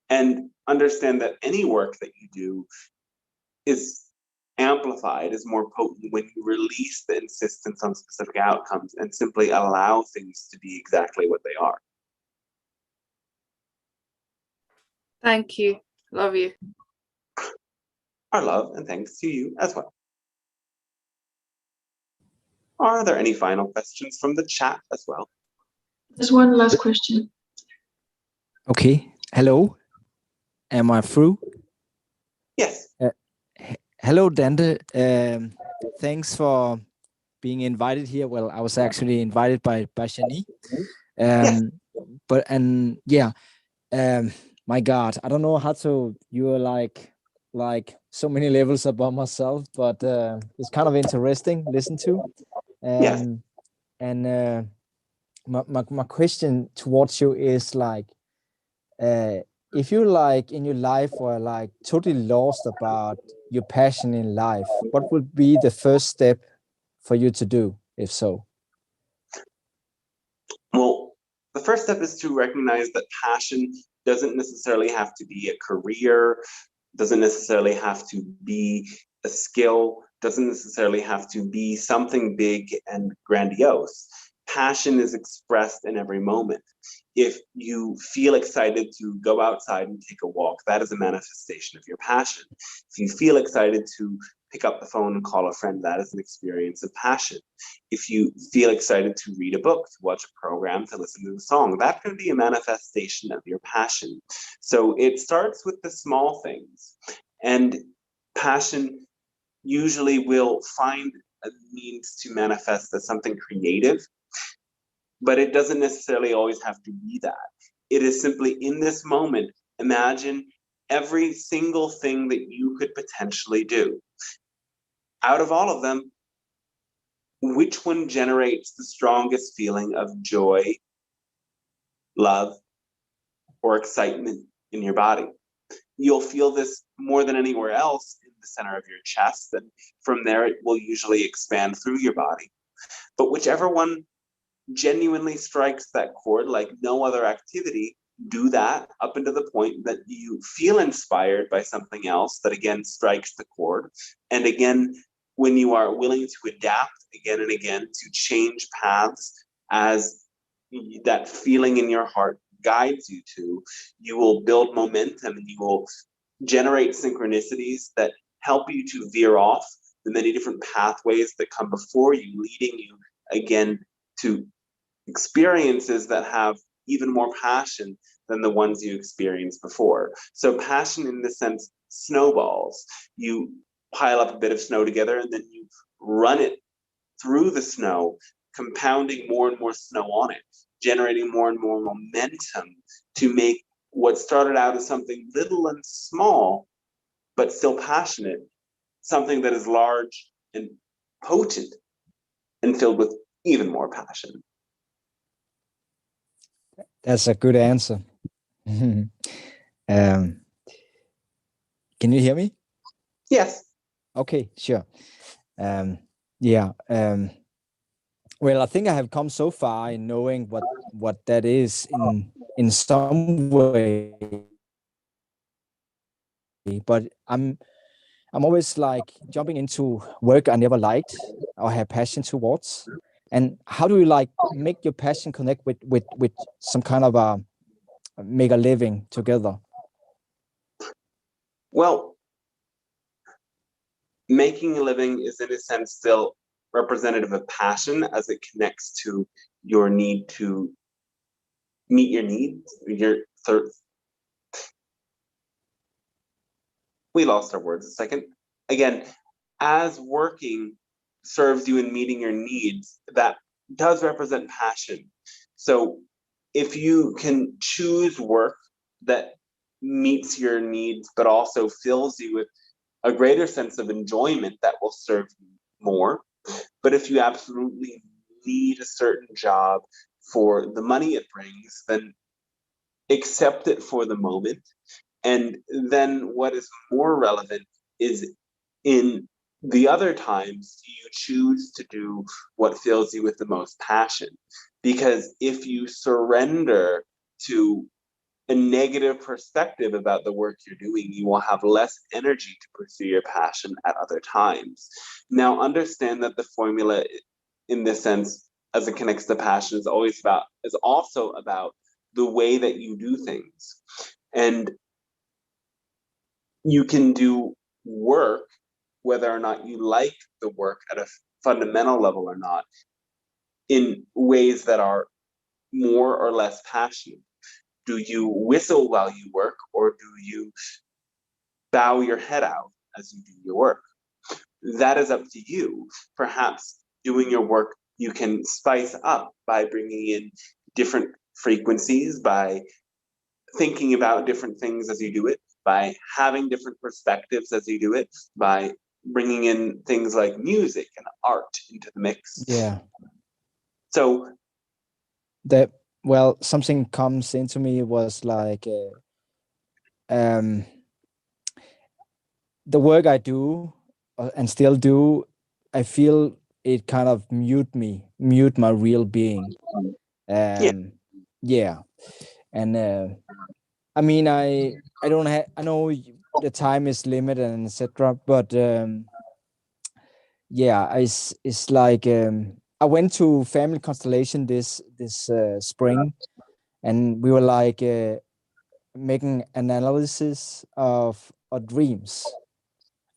and understand that any work that you do is amplified, is more potent when you release the insistence on specific outcomes and simply allow things to be exactly what they are. Thank you. Love you. Our love and thanks to you as well. Are there any final questions from the chat as well? There's one last question. Okay. Hello. Am I through? Yes. Hello, Dante. Thanks for being invited here. Well, I was actually invited by Shani. Yes. My God, I don't know how to. You are like so many levels above myself, but it's kind of interesting listen to. Yes. And my question towards you is like, if you like in your life were like totally lost about your passion in life, what would be the first step for you to do, if so? Well, the first step is to recognize that passion doesn't necessarily have to be a career, doesn't necessarily have to be a skill, doesn't necessarily have to be something big and grandiose. Passion is expressed in every moment. If you feel excited to go outside and take a walk, that is a manifestation of your passion. If you feel excited to pick up the phone and call a friend, that is an experience of passion. If you feel excited to read a book, to watch a program, to listen to a song, that can be a manifestation of your passion. So it starts with the small things, and passion usually will find a means to manifest as something creative, but it doesn't necessarily always have to be that. It is simply in this moment, imagine every single thing that you could potentially do. Out of all of them, which one generates the strongest feeling of joy, love, or excitement in your body? You'll feel this more than anywhere else in the center of your chest, and from there it will usually expand through your body. But whichever one genuinely strikes that chord like no other activity, do that up until the point that you feel inspired by something else that again strikes the chord. And again, when you are willing to adapt again and again to change paths as that feeling in your heart guides you to, you will build momentum and you will generate synchronicities that help you to veer off the many different pathways that come before you, leading you again to experiences that have even more passion than the ones you experienced before. So passion in this sense snowballs. You pile up a bit of snow together and then you run it through the snow, compounding more and more snow on it, generating more and more momentum to make what started out as something little and small, but still passionate, something that is large and potent and filled with even more passion. That's a good answer. Can you hear me? Yes. Okay, sure. Well, I think I have come so far in knowing what that is in some way, but I'm always like jumping into work I never liked or had passion towards, And how do you like make your passion connect with some kind of a make a living together? Well, making a living is in a sense still representative of passion, as it connects to your need to meet your needs, your thirst. We lost our words a second. Again, as working serves you in meeting your needs, that does represent passion. So if you can choose work that meets your needs, but also fills you with a greater sense of enjoyment, that will serve you more. But if you absolutely need a certain job for the money it brings, then accept it for the moment. And then what is more relevant is, in the other times, you choose to do what fills you with the most passion. Because if you surrender to a negative perspective about the work you're doing, you will have less energy to pursue your passion at other times. Now, understand that the formula, in this sense, as it connects to passion, is also about the way that you do things. And you can do work, whether or not you like the work at a fundamental level or not, in ways that are more or less passionate. Do you whistle while you work, or do you bow your head out as you do your work? That is up to you. Perhaps doing your work you can spice up by bringing in different frequencies, by thinking about different things as you do it, by having different perspectives as you do it, by bringing in things like music and art into the mix. Yeah. So that, well, something comes into me was like the work I do and still do, I feel it kind of mute my real being. Yeah. And I mean, I don't have, I know the time is limited and etc. But yeah, it's like I went to family constellation this spring, and we were like making analysis of our dreams,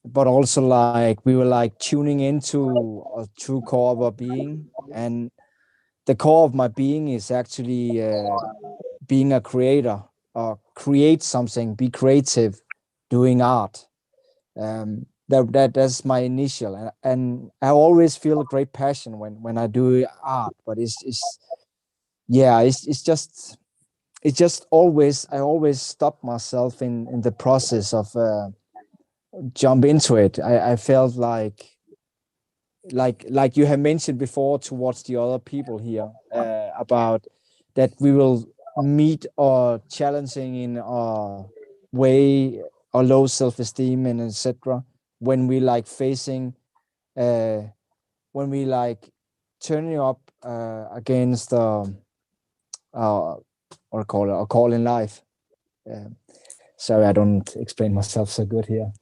but also like we were like tuning into a true core of our being. And the core of my being is actually being a creator, or create something, be creative, doing art. That's my initial, and I always feel a great passion when I do art. But it's just always, I always stop myself in the process of jump into it. I felt like you have mentioned before towards the other people here about that we will meet or challenging in our way or low self-esteem and etc. when we like facing when we like turning up against or call in life. Sorry, I don't explain myself so good here.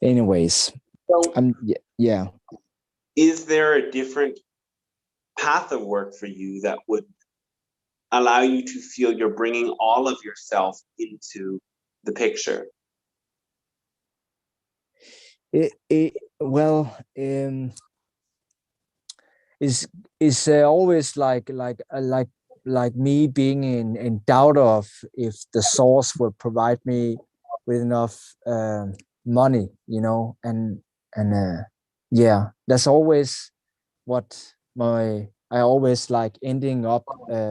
Anyways, yeah. Is there a different path of work for you that would allow you to feel you're bringing all of yourself into the picture? Well, is always like me being in doubt of if the source will provide me with enough money, and yeah, that's always what I always like ending up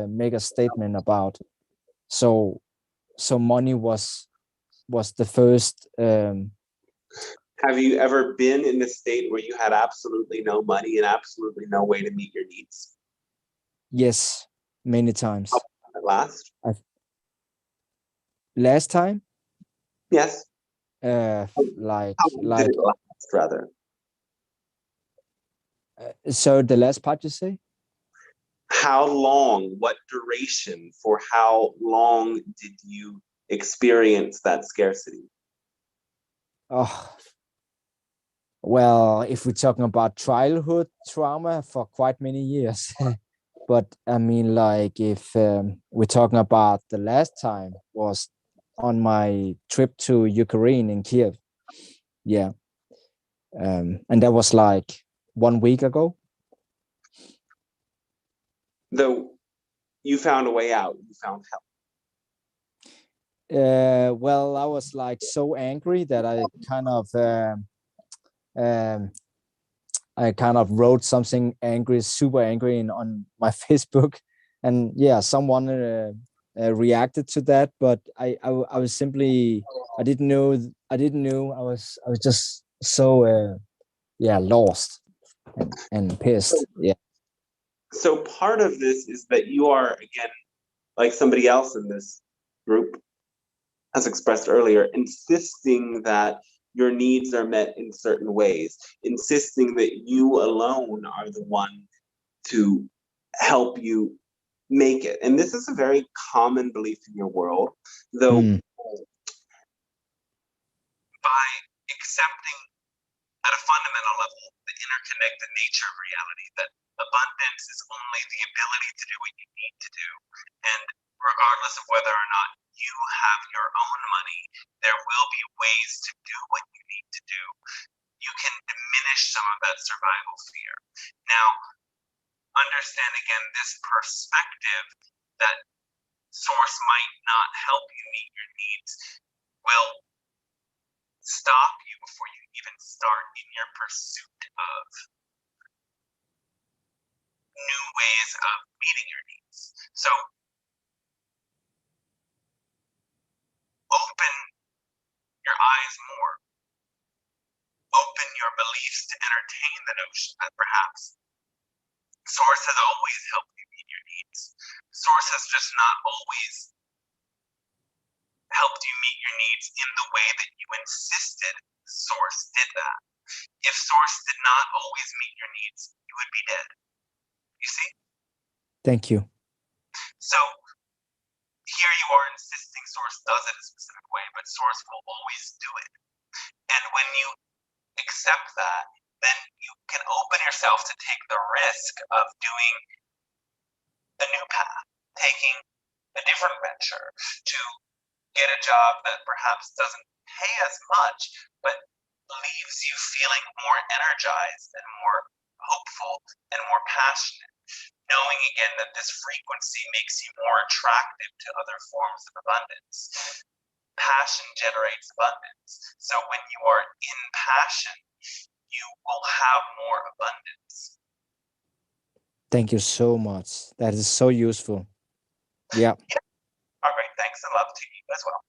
make a statement about. So money was the first. Have you ever been in a state where you had absolutely no money and absolutely no way to meet your needs? Yes, many times. At last? Last time? Yes. Like did it last, rather? So the last part you say? How long, what duration, for how long did you experience that scarcity? Oh, well, if we're talking about childhood trauma, for quite many years. But I mean, like, if we're talking about the last time was on my trip to Ukraine in Kiev. Yeah. And that was like 1 week ago. Though you found a way out, you found help. Well, I was like so angry that I kind of wrote something angry, super angry on my Facebook, and yeah, someone reacted to that, but I was simply, I didn't know, I was just so lost and pissed. Yeah. So part of this is that you are, again, like somebody else in this group has expressed earlier, insisting that your needs are met in certain ways, insisting that you alone are the one to help you make it. And this is a very common belief in your world, though by accepting at a fundamental level the interconnected nature of reality, that abundance is only the ability to do what you need to do. And regardless of whether or not you have your own money, there will be ways to do what you need to do. You can diminish some of that survival fear. Now, understand again this perspective that source might not help you meet your needs will stop you before you even start in your pursuit of new ways of meeting your needs. So open your eyes more. Open your beliefs to entertain the notion that perhaps source has always helped you meet your needs. Source has just not always helped you meet your needs in the way that you insisted source did that. If source did not always meet your needs, you would be dead. You see? Thank you. So here you are insisting source does it a specific way, but source will always do it. And when you accept that, then you can open yourself to take the risk of doing a new path, taking a different venture, to get a job that perhaps doesn't pay as much, but leaves you feeling more energized and more hopeful and more passionate, knowing again that this frequency makes you more attractive to other forms of abundance. Passion generates abundance. So when you are in passion, you will have more abundance. Thank you so much. That is so useful. Yeah. All right, thanks and love to you as well.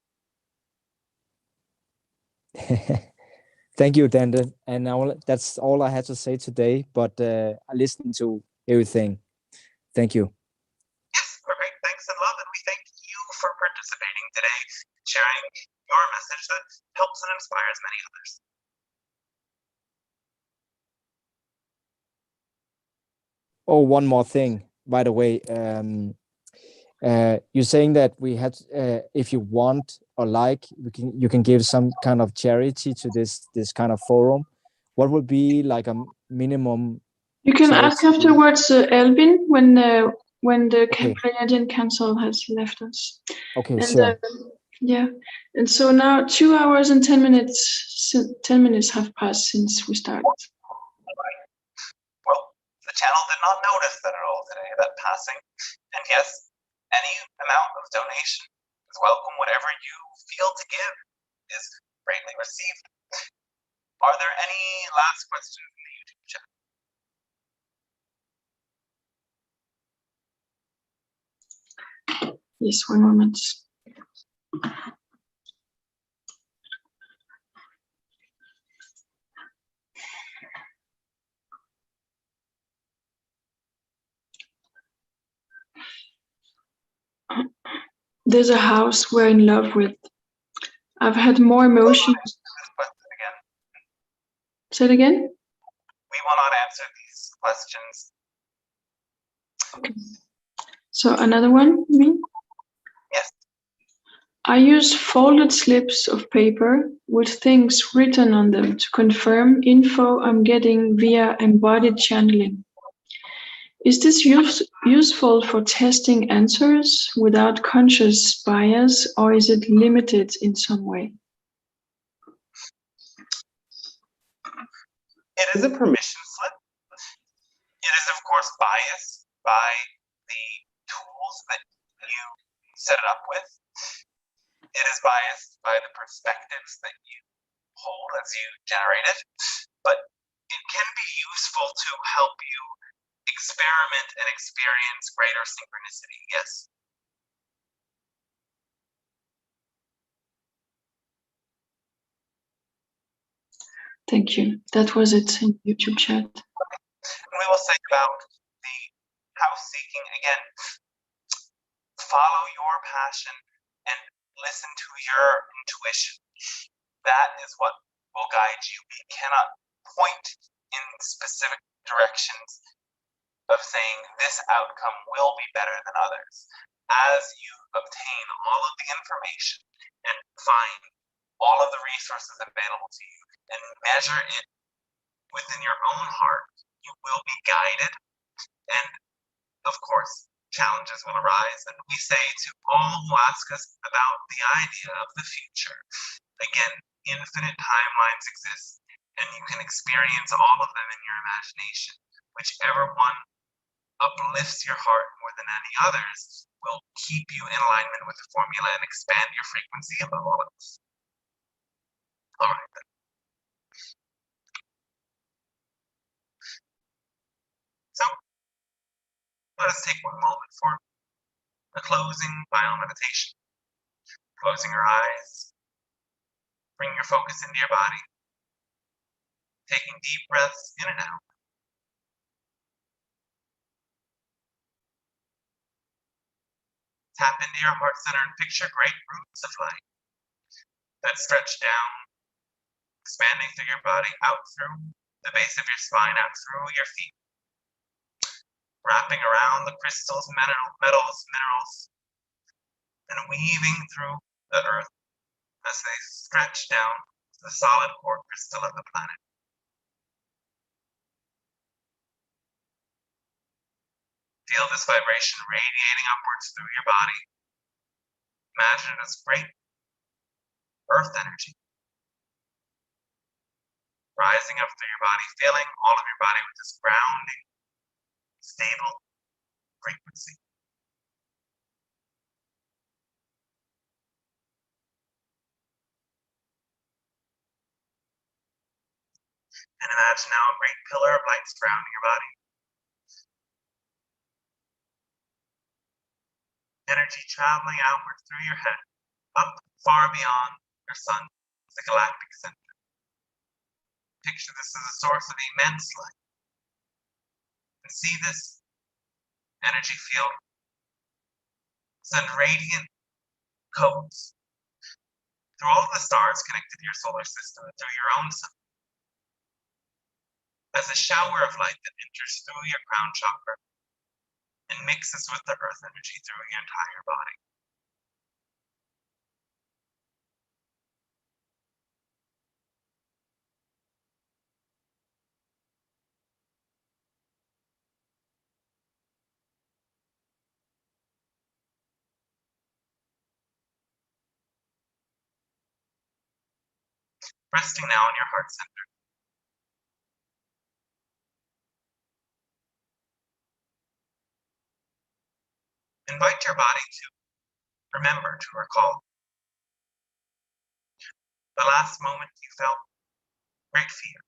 Thank you, Dante. And that's all I had to say today, but I listened to everything. Thank you. Yes, all right, thanks and love. And we thank you for participating today, sharing your message that helps and inspires many others. Oh, one more thing, by the way. You're saying that we had, if you want or like, you can give some kind of charity to this kind of forum. What would be like a minimum? You can ask afterwards, Albin, when the Okay. Pleiadian Council has left us. Okay, And, sure. yeah, and so now 2 hours and 10 minutes. 10 minutes have passed since we started. Well, the channel did not notice that at all today, that passing. And yes, any amount of donation is welcome. Whatever you feel to give is greatly received. Are there any last questions in the YouTube chat? Yes, 1 moment. There's a house we're in love with. I've had more emotions. This question again. Say it again? We will not answer these questions. Okay. So another one, you mean? Yes. I use folded slips of paper with things written on them to confirm info I'm getting via embodied channeling. Is this useful for testing answers without conscious bias, or is it limited in some way? It is a permission slip. It is, of course, biased by the tools that you set it up with. It is biased by the perspectives that you hold as you generate it, but it can be useful to help you experiment and experience greater synchronicity, yes. Thank you. That was it in YouTube chat. And we will say about the house seeking again, follow your passion and listen to your intuition. That is what will guide you. We cannot point in specific directions of saying this outcome will be better than others. As you obtain all of the information and find all of the resources available to you and measure it within your own heart, you will be guided. And of course, challenges will arise. And we say to all who ask us about the idea of the future, again, infinite timelines exist, and you can experience all of them in your imagination. Whichever one uplifts your heart more than any others will keep you in alignment with the formula and expand your frequency above all else. All right, then. So let us take one moment for a closing final meditation. Closing your eyes, bring your focus into your body, taking deep breaths in and out. Tap into your heart center and picture great roots of light that stretch down, expanding through your body, out through the base of your spine, out through your feet, wrapping around the crystals, minerals, and weaving through the earth as they stretch down to the solid core crystal of the planet. Feel this vibration radiating upwards through your body. Imagine it as great earth energy rising up through your body, filling all of your body with this grounding, stable frequency. And imagine now a great pillar of light surrounding your body. Energy traveling outward through your head, up far beyond your sun, the galactic center. Picture this as a source of immense light. And see this energy field send radiant codes through all of the stars connected to your solar system and through your own sun. As a shower of light that enters through your crown chakra and mixes with the earth energy through your entire body. Resting now in your heart center. Invite your body to remember, to recall the last moment you felt great fear.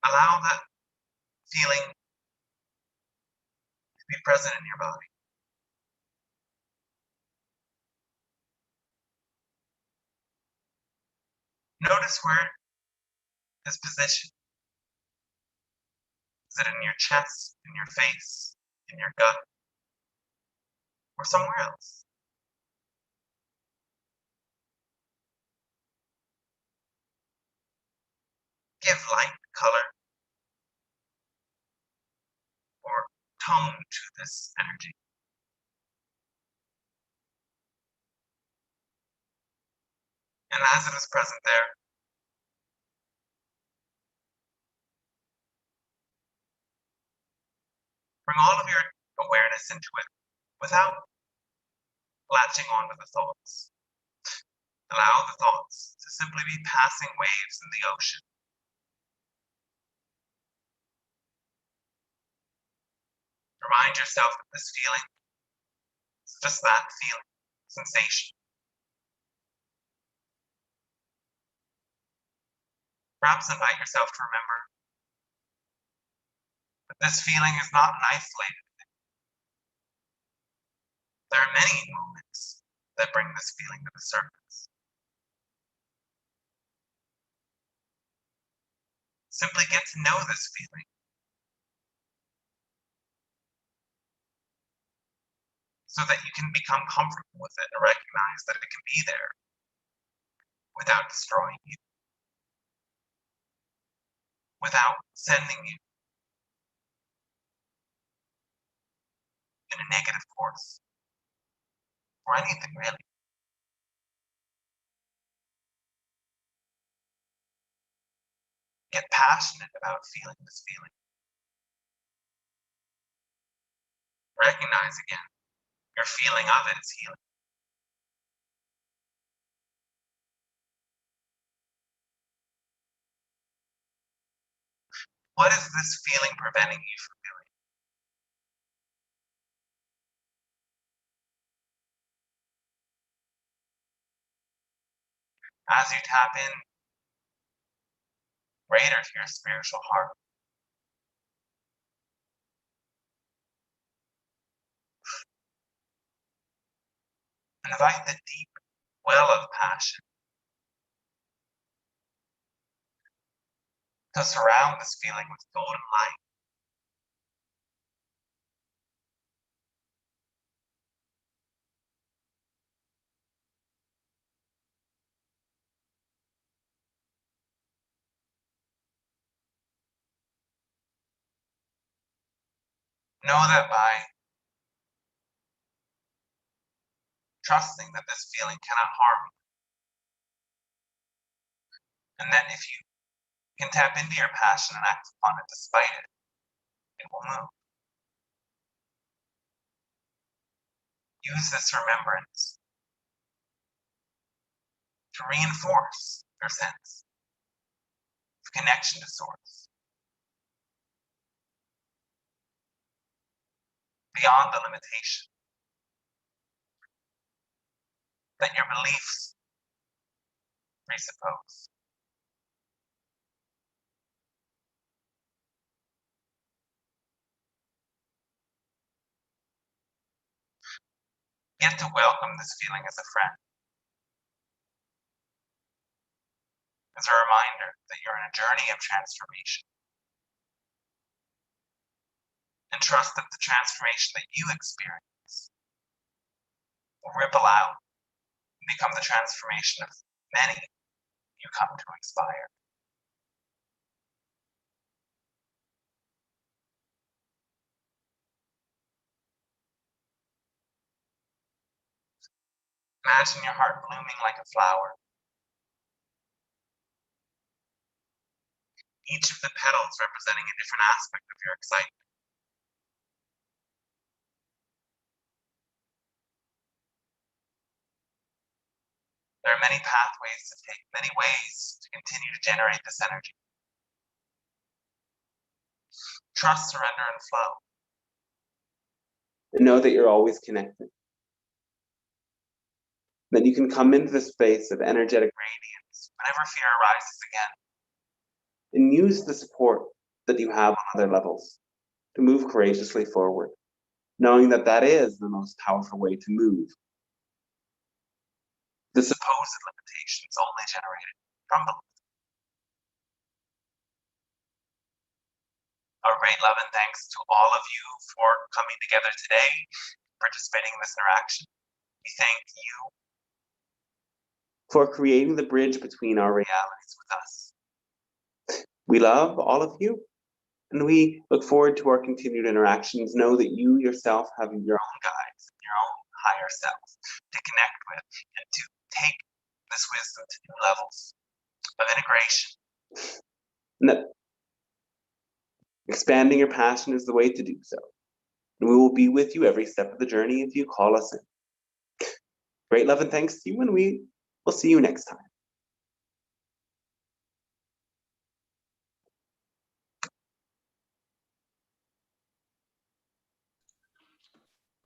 Allow that feeling to be present in your body. Notice where it is positioned. Is it in your chest, in your face, in your gut, or somewhere else? give light, color, or tone to this energy. And as it is present there, bring all of your awareness into it without latching on to the thoughts. Allow the thoughts to simply be passing waves in the ocean. Remind yourself that this feeling is just that feeling, sensation. Perhaps invite yourself to remember that this feeling is not an isolated thing. There are many moments that bring this feeling to the surface. Simply get to know this feeling. So that you can become comfortable with it and recognize that it can be there without destroying you, without sending you in a negative course, or anything really. Get passionate about feeling this feeling. Recognize again, your feeling of it is healing. What is this feeling preventing you from doing? As you tap in greater to your spiritual heart, invite the deep well of passion to surround this feeling with golden light. Know that by trusting that this feeling cannot harm you, and that if you can tap into your passion and act upon it despite it, it will move. Use this remembrance to reinforce your sense of connection to Source, beyond the limitation that your beliefs presuppose. Get to welcome this feeling as a friend, as a reminder that you're in a journey of transformation. And trust that the transformation that you experience will ripple out and become the transformation of many you come to inspire. Imagine your heart blooming like a flower. Each of the petals representing a different aspect of your excitement. There are many pathways to take, many ways to continue to generate this energy. Trust, surrender, and flow. And know that you're always connected. That you can come into the space of energetic radiance whenever fear arises again. And use the support that you have on other levels to move courageously forward, knowing that that is the most powerful way to move. The supposed limitations only generated from belief. A great love and thanks to all of you for coming together today, participating in this interaction. We thank you for creating the bridge between our realities with us. We love all of you, and we look forward to our continued interactions. Know that you yourself have your own guides, your own higher self to connect with and to take this wisdom to new levels of integration. And that expanding your passion is the way to do so. And we will be with you every step of the journey if you call us in. Great love and thanks to you, and we will see you next time.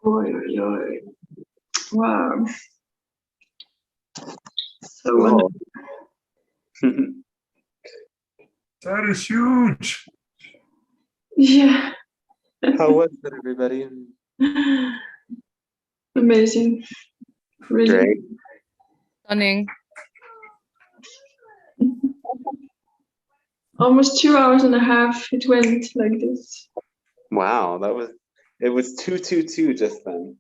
Oy, oy, oy. Wow. So Cool. That is huge. yeah. How was it, everybody? Amazing. Really. Great. Stunning. Almost 2 hours and a half it went like this. Wow, it was 222 just then.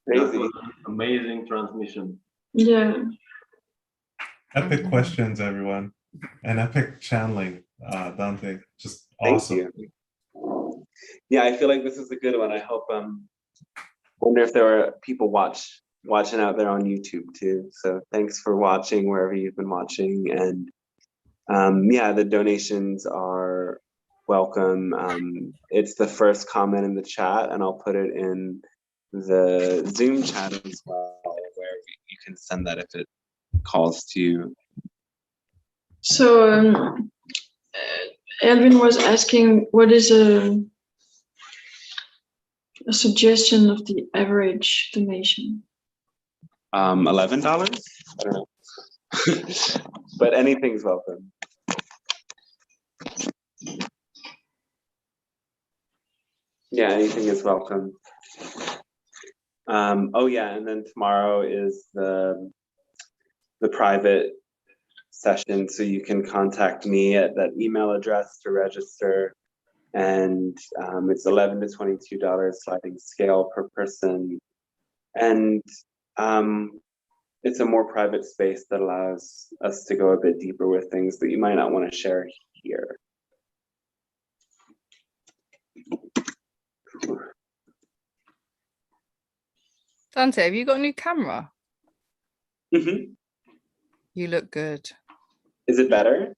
Crazy. Amazing transmission. Yeah. Epic questions, everyone. And epic channeling, Dante. Just awesome. Thank you. Yeah, I feel like this is a good one. I hope wonder if there were people watching out there on YouTube too. So thanks for watching wherever you've been watching. And yeah, the donations are welcome. It's the first comment in the chat, and I'll put it in the Zoom chat as well, where you can send that if it calls to you. So Elvin was asking, what is a suggestion of the average donation? $11? I don't know. But anything's welcome. Yeah, anything is welcome. Oh yeah, and then tomorrow is the private session, so you can contact me at that email address to register, and it's $11 to $22 sliding scale per person, and it's a more private space that allows us to go a bit deeper with things that you might not want to share here. Dante, have you got a new camera? Mm-hmm. You look good. Is it better?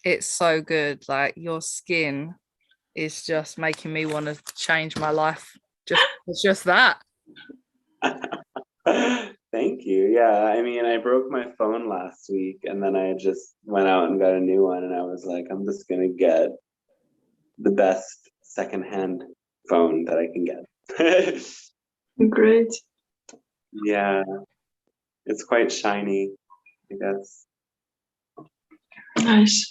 It's so good. Like, your skin is just making me want to change my life. It's just that. Thank you. Yeah, I mean, I broke my phone last week, and then I just went out and got a new one, and I was like, I'm just gonna get the best secondhand phone that I can get. Great. Yeah, it's quite shiny, I guess. Nice.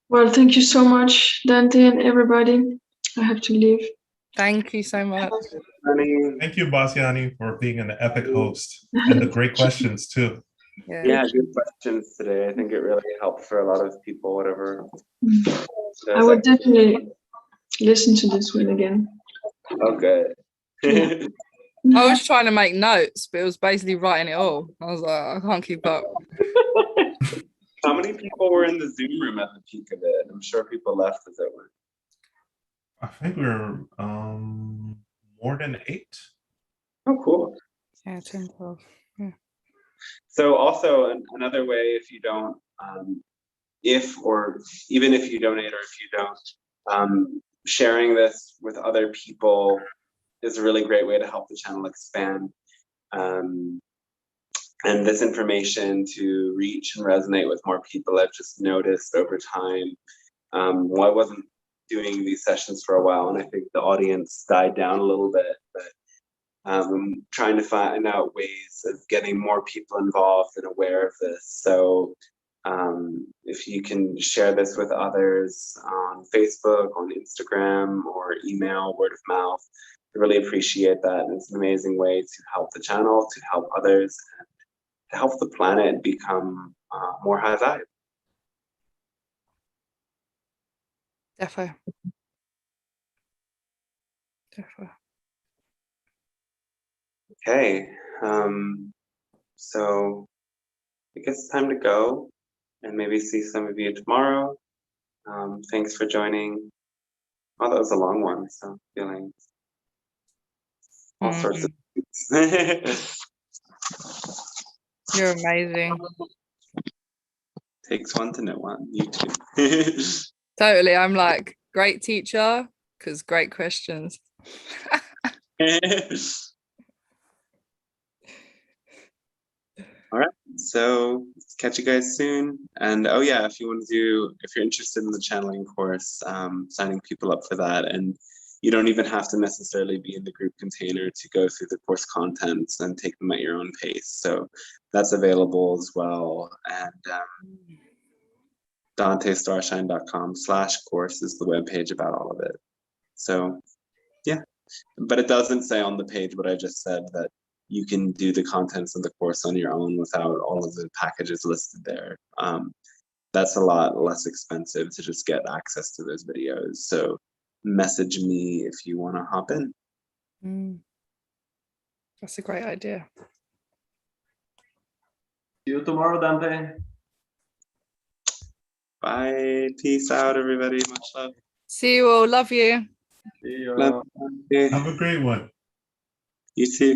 Well, thank you so much, Dante and everybody. I have to leave. Thank you so much. Thank you, Bastiani, for being an epic host and the great questions too. Yeah, good questions today. I think it really helped for a lot of people, whatever. I would definitely listen to this one again. Oh, good. Yeah. I was trying to make notes, but it was basically writing it all. I was like, I can't keep up. How many people were in the Zoom room at the peak of it? I'm sure people left as it went. I think we were more than 8. Oh, cool. Yeah, 10, 12. Yeah. So also another way, if you don't, even if you donate or if you don't, sharing this with other people is a really great way to help the channel expand. And this information to reach and resonate with more people, I've just noticed over time. Well, I wasn't doing these sessions for a while, and I think the audience died down a little bit, but I'm trying to find out ways of getting more people involved and aware of this. So if you can share this with others on Facebook, on Instagram, or email, word of mouth, I really appreciate that. And it's an amazing way to help the channel, to help others, and to help the planet become more high vibe. Defo. Okay, so I guess it's time to go. and maybe see some of you tomorrow. Thanks for joining. Oh, that was a long one, so feeling all sorts of things. You're amazing. Takes one to know one. You too. Totally. I'm like, great teacher, because great questions. All right, so catch you guys soon. And oh yeah, if you're interested in the channeling course, signing people up for that, and you don't even have to necessarily be in the group container to go through the course contents and take them at your own pace. So that's available as well. And DanteStarshine.com/course is the webpage about all of it. So yeah, but it doesn't say on the page what I just said, that you can do the contents of the course on your own without all of the packages listed there. That's a lot less expensive to just get access to those videos. So message me if you want to hop in. That's a great idea. See you tomorrow, Dante. Bye. Peace out, everybody. Much love. See you all. Love you. See you. Love. Have a great one. You too.